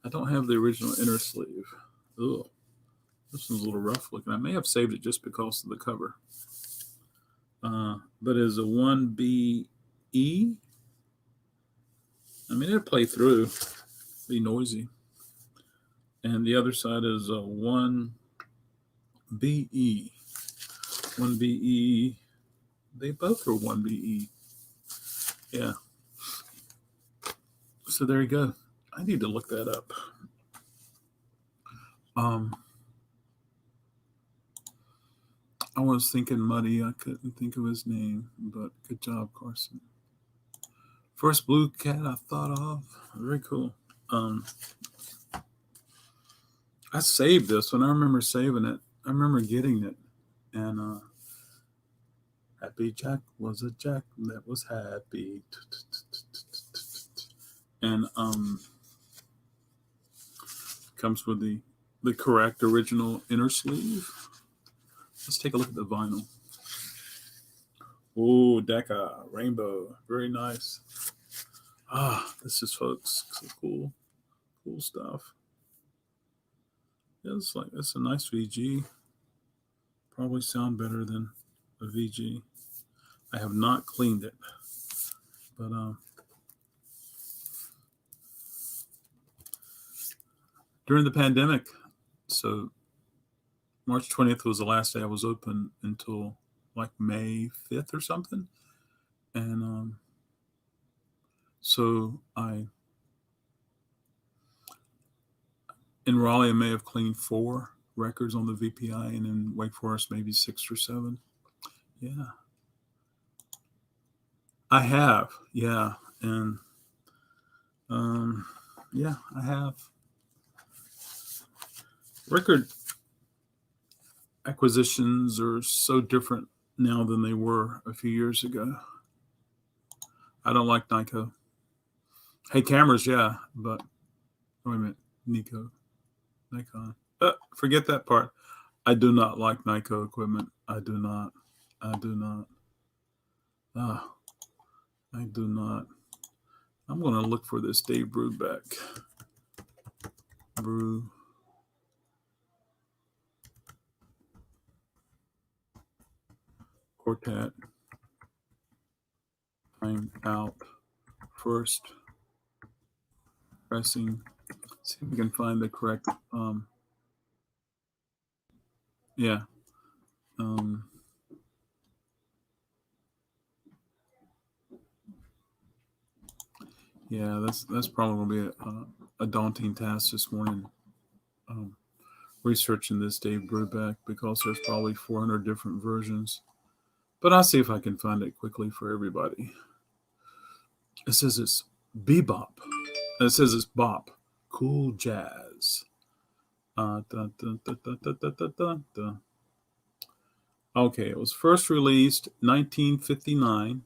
I don't have the original inner sleeve. Ugh. This one's a little rough looking. I may have saved it just because of the cover. But it's a 1BE. I mean, it'll play through, be noisy. And the other side is a 1BE. 1BE. They both are 1BE. Yeah. So there you go. I need to look that up. I was thinking Muddy. I couldn't think of his name, but good job, Carson. First blue cat I thought of. Very cool. I saved this one. I remember saving it. I remember getting it. And Happy Jack was a Jack that was happy. And comes with the correct original inner sleeve. Let's take a look at the vinyl. Oh, Decca rainbow, very nice. This is, folks, so cool stuff. Yeah, it's a nice VG. Probably sound better than a VG. I have not cleaned it, but during the pandemic, so March 20th was the last day I was open until like May 5th or something. And so in Raleigh, I may have cleaned 4 records on the VPI, and in Wake Forest, maybe 6 or 7. Yeah. I have. Yeah. And yeah, I have. Record acquisitions are so different now than they were a few years ago. I don't like Nikon. Hey, cameras, yeah, but wait a minute, Nikon. Forget that part. I do not like Nikon equipment. I do not. I do not. I'm going to look for this Dave Brubeck. Quartet. Time out. First pressing. See if we can find the correct. Yeah. Yeah, that's probably going to be a daunting task this morning. Researching this Dave Brubeck because there's probably 400 different versions. But I'll see if I can find it quickly for everybody. It says it's bebop. It says it's bop. Cool jazz. Okay, it was first released 1959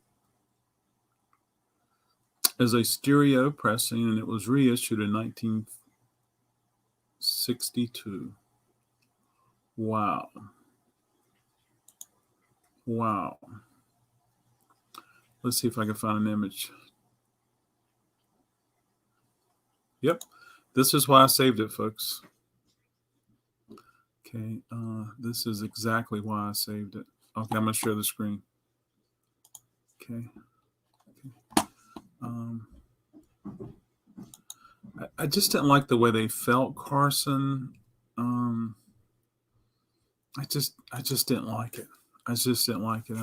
as a stereo pressing, and it was reissued in 1962. Wow. Let's see if I can find an image. Yep, this is why I saved it, folks. Okay, this is exactly why I saved it. Okay, I'm going to share the screen. Okay. I just didn't like the way they felt, Carson. I just didn't like it. I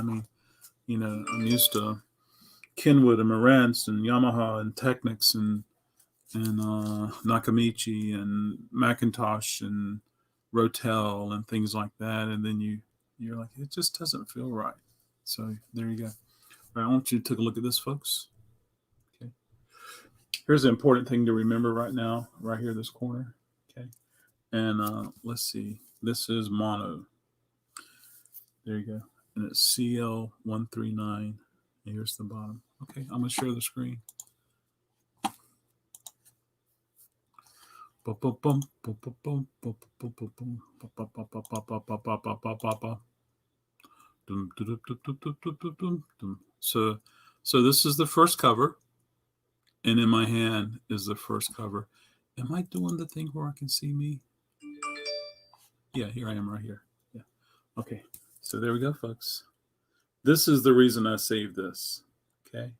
mean, I'm used to Kenwood and Marantz and Yamaha and Technics and Nakamichi and Macintosh and Rotel and things like that, and then you're like, it just doesn't feel right. So there you go. All right, I want you to take a look at this, folks. Okay. Here's the important thing to remember right now, right here, this corner. Okay. And let's see. This is mono. There you go. And it's CL139. And here's the bottom. Okay, I'm going to share the screen. So this is the first cover, and in my hand is the first cover. Am I doing the thing where I can see me? Yeah, here I am right here. Yeah. Okay. So there we go, folks. This is the reason I saved this. Okay.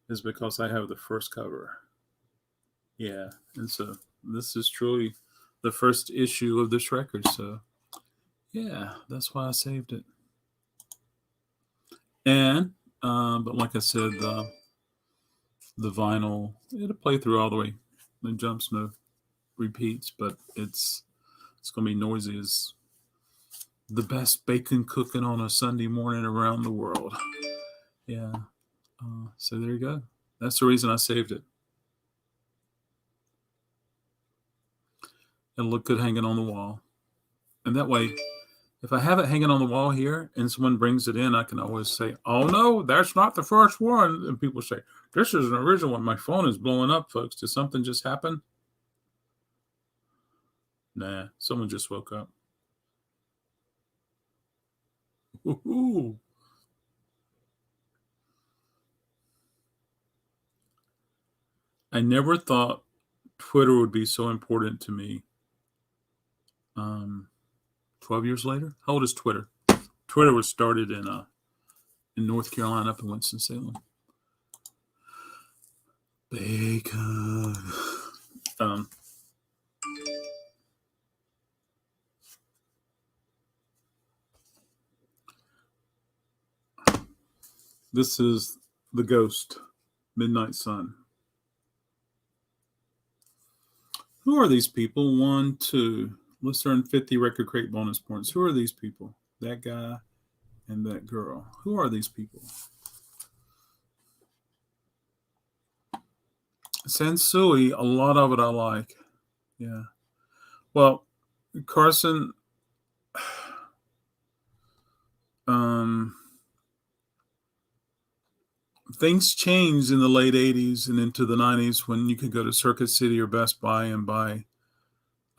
Is because I have the first cover. Yeah. And so this is truly the first issue of this record. So yeah, that's why I saved it. And but like I said, the vinyl, it'll play through all the way. The jumps, no repeats, but it's going to be noisy as the best bacon cooking on a Sunday morning around the world. Yeah. So there you go. That's the reason I saved it. It'll look good hanging on the wall. And that way, if I have it hanging on the wall here and someone brings it in, I can always say, oh, no, that's not the first one. And people say, this is an original one. My phone is blowing up, folks. Did something just happen? Nah, someone just woke up. Woo-hoo. I never thought Twitter would be so important to me. 12 years later? How old is Twitter? Twitter was started in North Carolina up in Winston-Salem. Bacon. This is The Ghost, Midnight Sun. Who are these people? 1, 2. Let's earn 50 RecordKrate bonus points. Who are these people? That guy and that girl. Who are these people? Sansui, a lot of it I like. Yeah. Well, Carson, things changed in the late 80s and into the 90s when you could go to Circuit City or Best Buy and buy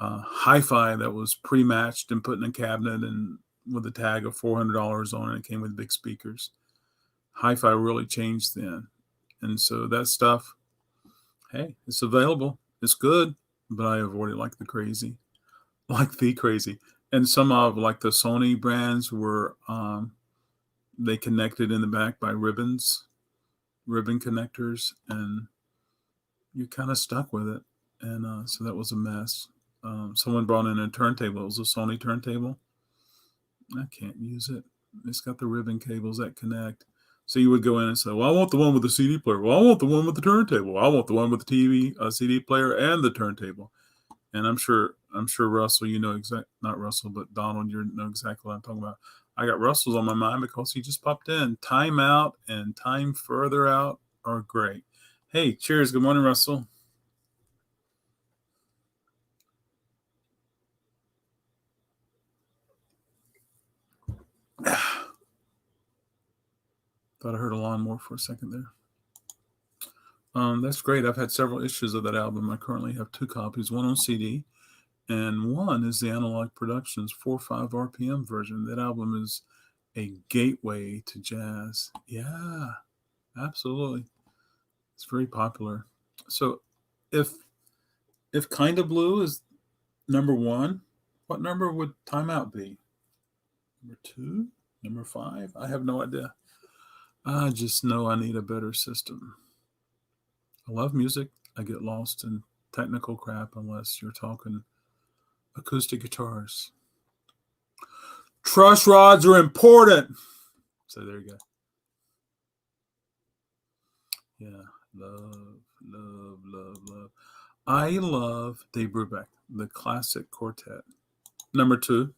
hi-fi that was pre-matched and put in a cabinet and with a tag of $400 on it. It came with big speakers. Hi-fi really changed then. And so that stuff, hey, it's available. It's good, but I avoid it like the crazy. And some of like the Sony brands were they connected in the back by ribbon connectors, and you're kind of stuck with it. And so that was a mess. Someone brought in a turntable. It was a Sony turntable. I can't use it. It's got the ribbon cables that connect. So you would go in and say, well, I want the one with the CD player. Well, I want the one with the turntable. I want the one with the TV, CD player, and the turntable. And I'm sure Russell, you know not Russell, but Donald, you know exactly what I'm talking about. I got Russell's on my mind because he just popped in. Time out and time further out are great. Hey, cheers. Good morning, Russell. Thought I heard a lawnmower for a second there. That's great. I've had several issues of that album. I currently have 2 copies, one on CD, and one is the Analog Productions 4/5 RPM version. That album is a gateway to jazz. Yeah, absolutely. It's very popular. So if Kinda Blue is number 1, what number would Timeout be? Number 2? Number 5? I have no idea. I just know I need a better system. I love music. I get lost in technical crap unless you're talking acoustic guitars. Truss rods are important. So there you go. Yeah, love. I love Dave Brubeck, the classic quartet. Number 2.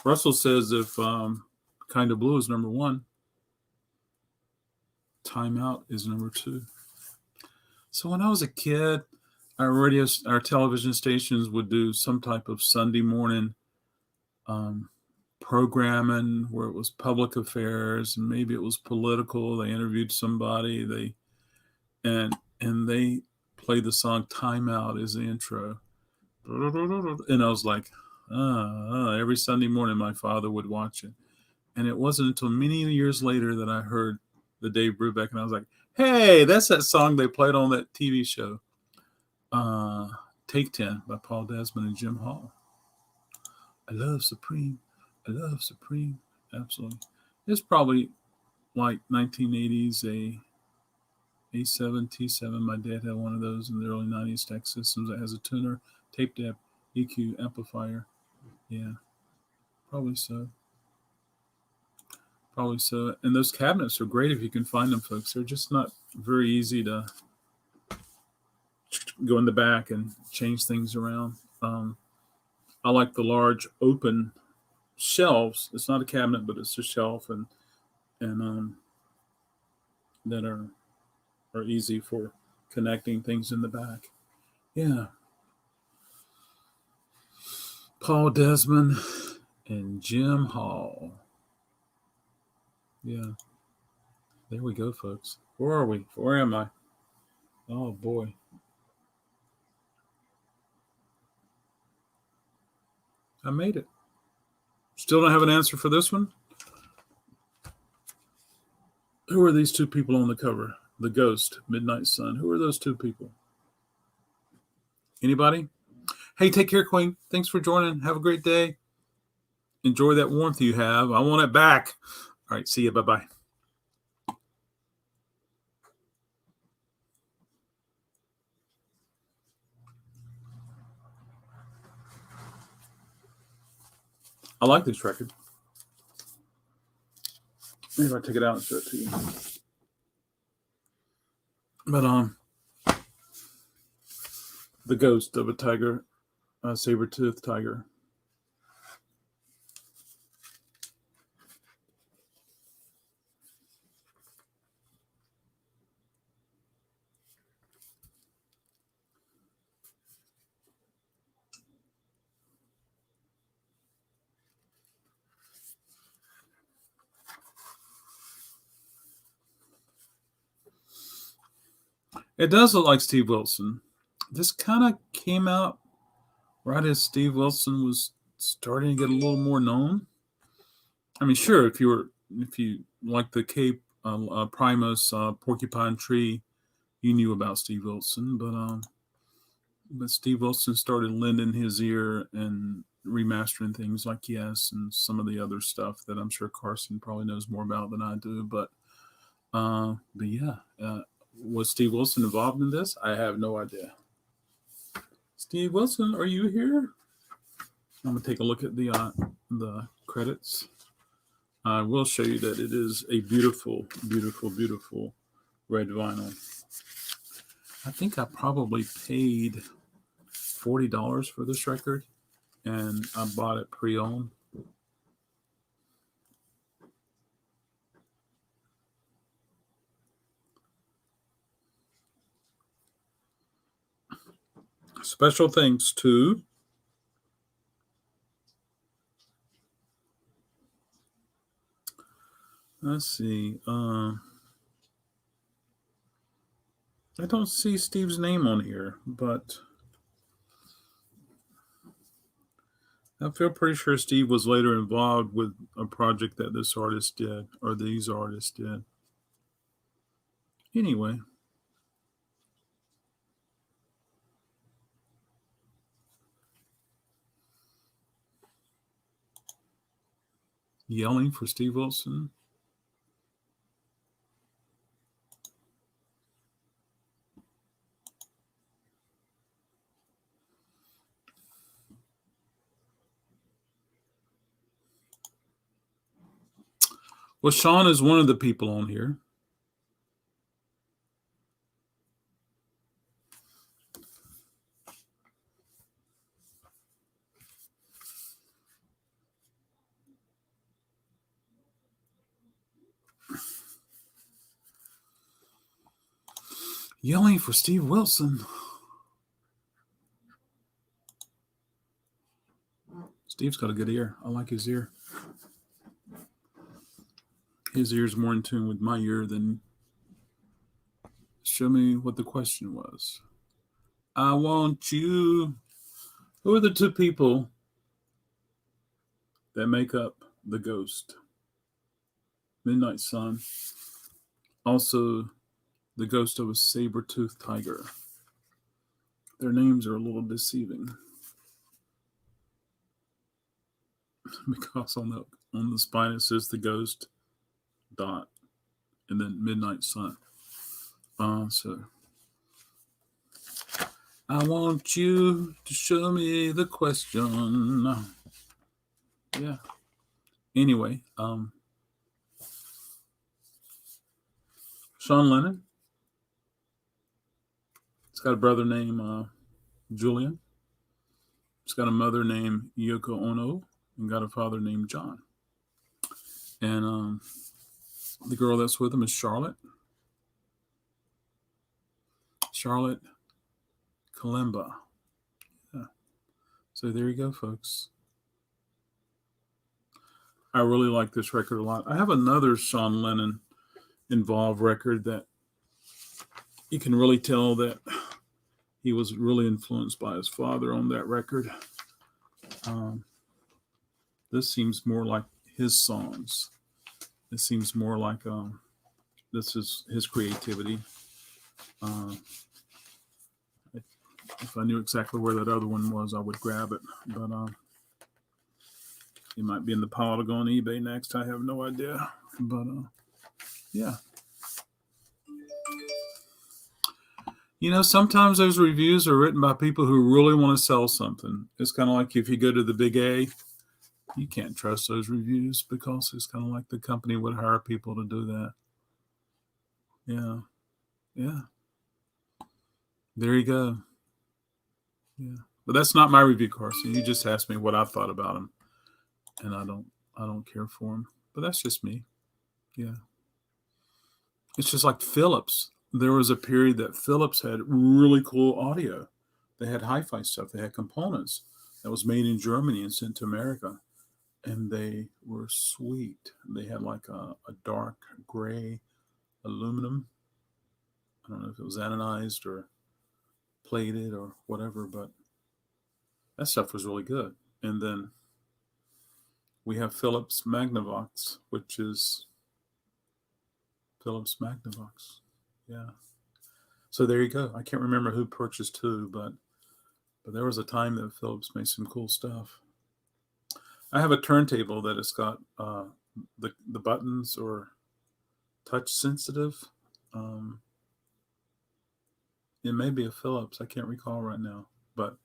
Russell says if Kinda Blue is number 1, Timeout is number 2. So when I was a kid, our television stations would do some type of Sunday morning programming where it was public affairs and maybe it was political. They interviewed somebody. And they played the song "Timeout" as the intro, and I was like, every Sunday morning my father would watch it, and it wasn't until many years later that I heard the Dave Brubeck, and I was like, hey, that's that song they played on that TV show, Take 10 by Paul Desmond and Jim Hall. I love Supreme. Absolutely. It's probably like 1980s, A7, T7. My dad had one of those in the early 90s tech systems that has a tuner, tape deck, EQ, amplifier. Yeah, probably so. And those cabinets are great if you can find them, folks. They're just not very easy to go in the back and change things around. I like the large open shelves. It's not a cabinet, but it's a shelf, and that are easy for connecting things in the back. Yeah. Paul Desmond and Jim Hall. Yeah. There we go, folks. Where are we? Where am I? Oh, boy. I made it. Still don't have an answer for this one. Who are these 2 people on the cover? The Ghost, Midnight Sun. Who are those 2 people? Anybody? Hey, take care, Queen. Thanks for joining. Have a great day. Enjoy that warmth you have. I want it back. All right. See you. Bye-bye. I like this record. Maybe I'll take it out and show it to you. But the ghost of a tiger, a saber-toothed tiger. It does look like Steve Wilson. This kind of came out right as Steve Wilson was starting to get a little more known. I mean, sure, if you like the Primus, Porcupine Tree, you knew about Steve Wilson, but Steve Wilson started lending his ear and remastering things like Yes and some of the other stuff that I'm sure Carson probably knows more about than I do. But yeah, was Steve Wilson involved in this? I have no idea. Steve Wilson, are you here? I'm gonna take a look at the credits. I will show you that it is a beautiful, beautiful, beautiful red vinyl. I think I probably paid $40 for this record, and I bought it pre-owned. Special thanks to let's see. I don't see Steve's name on here, but I feel pretty sure Steve was later involved with a project that this artist did, or these artists did. Anyway. Yelling for Steve Wilson. Well, Sean is one of the people on here. Yelling for Steve Wilson. Steve's got a good ear. I like his ear. His ear's more in tune with my ear than. Show me what the question was. I want you. Who are the two people that make up the ghost? Midnight Sun. Also, the ghost of a saber-toothed tiger. Their names are a little deceiving because on the spine it says the ghost dot and then Midnight Sun. So I want you to show me the question. Yeah. Anyway, Sean Lennon. He's got a brother named Julian. He's got a mother named Yoko Ono and got a father named John. And the girl that's with him is Charlotte. Charlotte Kalimba. Yeah. So there you go, folks. I really like this record a lot. I have another Sean Lennon involved record that you can really tell that he was really influenced by his father on that record. This seems more like his songs. It seems more like this is his creativity. If I knew exactly where that other one was, I would grab it. But it might be in the pile to go on eBay next. I have no idea. But yeah. You know, sometimes those reviews are written by people who really want to sell something. It's kind of like if you go to the Big A, you can't trust those reviews because it's kind of like the company would hire people to do that. Yeah. Yeah. There you go. Yeah. But that's not my review, Carson. You just asked me what I thought about him. And I don't care for him. But that's just me. Yeah. It's just like Philips. There was a period that Philips had really cool audio. They had hi-fi stuff. They had components that was made in Germany and sent to America. And they were sweet. They had like a dark gray aluminum. I don't know if it was anodized or plated or whatever, but that stuff was really good. And then we have Philips Magnavox, which is Philips Magnavox. Yeah. So there you go. I can't remember who purchased who, but there was a time that Philips made some cool stuff. I have a turntable that has got the buttons or touch sensitive. It may be a Philips. I can't recall right now, but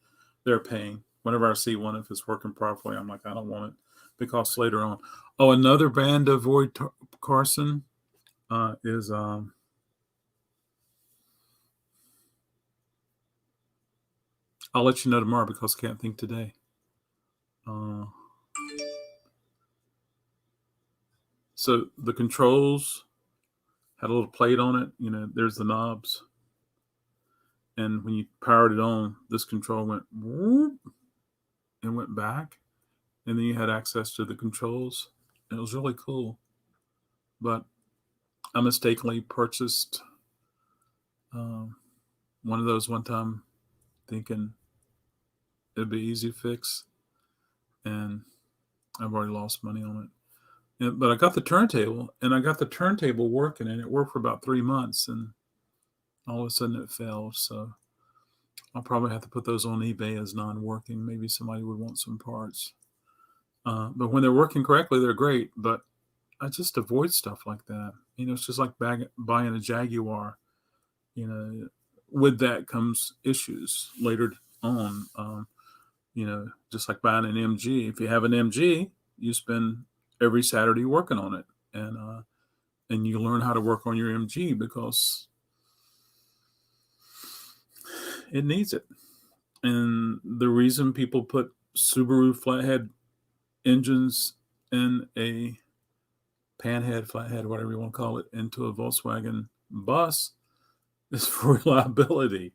they're paying. Whenever I see one, if it's working properly, I'm like, I don't want it because later on. Oh, another band of Roy Carson is I'll let you know tomorrow because I can't think today. So the controls had a little plate on it. You know, there's the knobs. And when you powered it on, this control went whoop and went back. And then you had access to the controls. It was really cool. But I mistakenly purchased one of those one time thinking it'd be easy to fix. And I've already lost money on it. But I got the turntable, and I got the turntable working, and it worked for about 3 months. And all of a sudden it failed. So I'll probably have to put those on eBay as non-working. Maybe somebody would want some parts. But when they're working correctly, they're great. But I just avoid stuff like that. You know, it's just like buying a Jaguar. You know, with that comes issues later on. You know, just like buying an MG. If you have an MG, you spend every Saturday working on it. And you learn how to work on your MG because it needs it. And the reason people put Subaru flathead engines in a panhead, flathead, whatever you want to call it, into a Volkswagen bus is for reliability.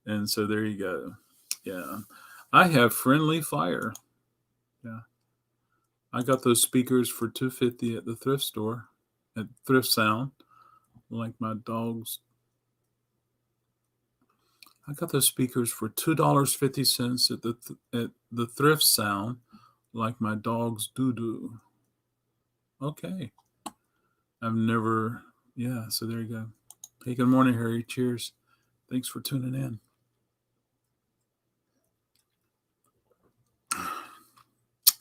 And so there you go. Yeah. I have friendly fire. Yeah. I got those speakers for $250 at the thrift store, at Thrift Sound, like my dogs. I got those speakers for $2.50 at the Thrift Sound, like my dog's doo-doo. Okay. I've never, yeah, so there you go. Hey, good morning, Harry. Cheers. Thanks for tuning in.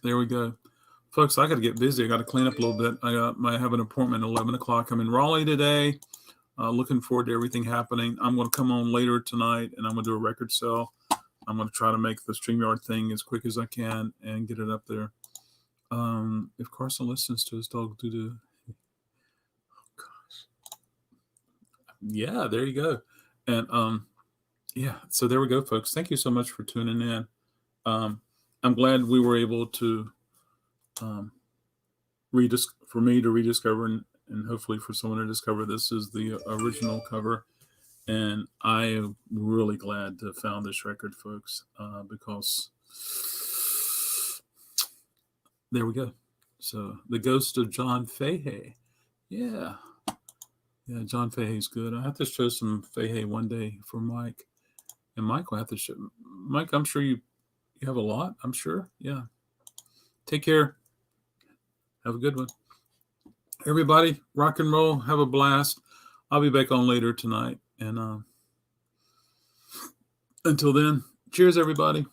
There we go. Folks, I got to get busy. I got to clean up a little bit. I have an appointment at 11 o'clock. I'm in Raleigh today. Looking forward to everything happening. I'm going to come on later tonight, and I'm going to do a record sell. I'm going to try to make the StreamYard thing as quick as I can and get it up there. If Carson listens to his dog doo-doo. Oh, gosh. Yeah, there you go. And yeah, so there we go, folks. Thank you so much for tuning in. I'm glad we were able to for me to rediscover and hopefully for someone to discover this is the original cover. And I am really glad to have found this record, folks, because there we go. So the Ghost of John Fahey. Yeah. Yeah, John Fahey's good. I have to show some Fahey one day for Mike. And Mike will have to show. Mike, I'm sure you have a lot, I'm sure. Yeah. Take care. Have a good one. Everybody, rock and roll. Have a blast. I'll be back on later tonight. And until then, cheers, everybody.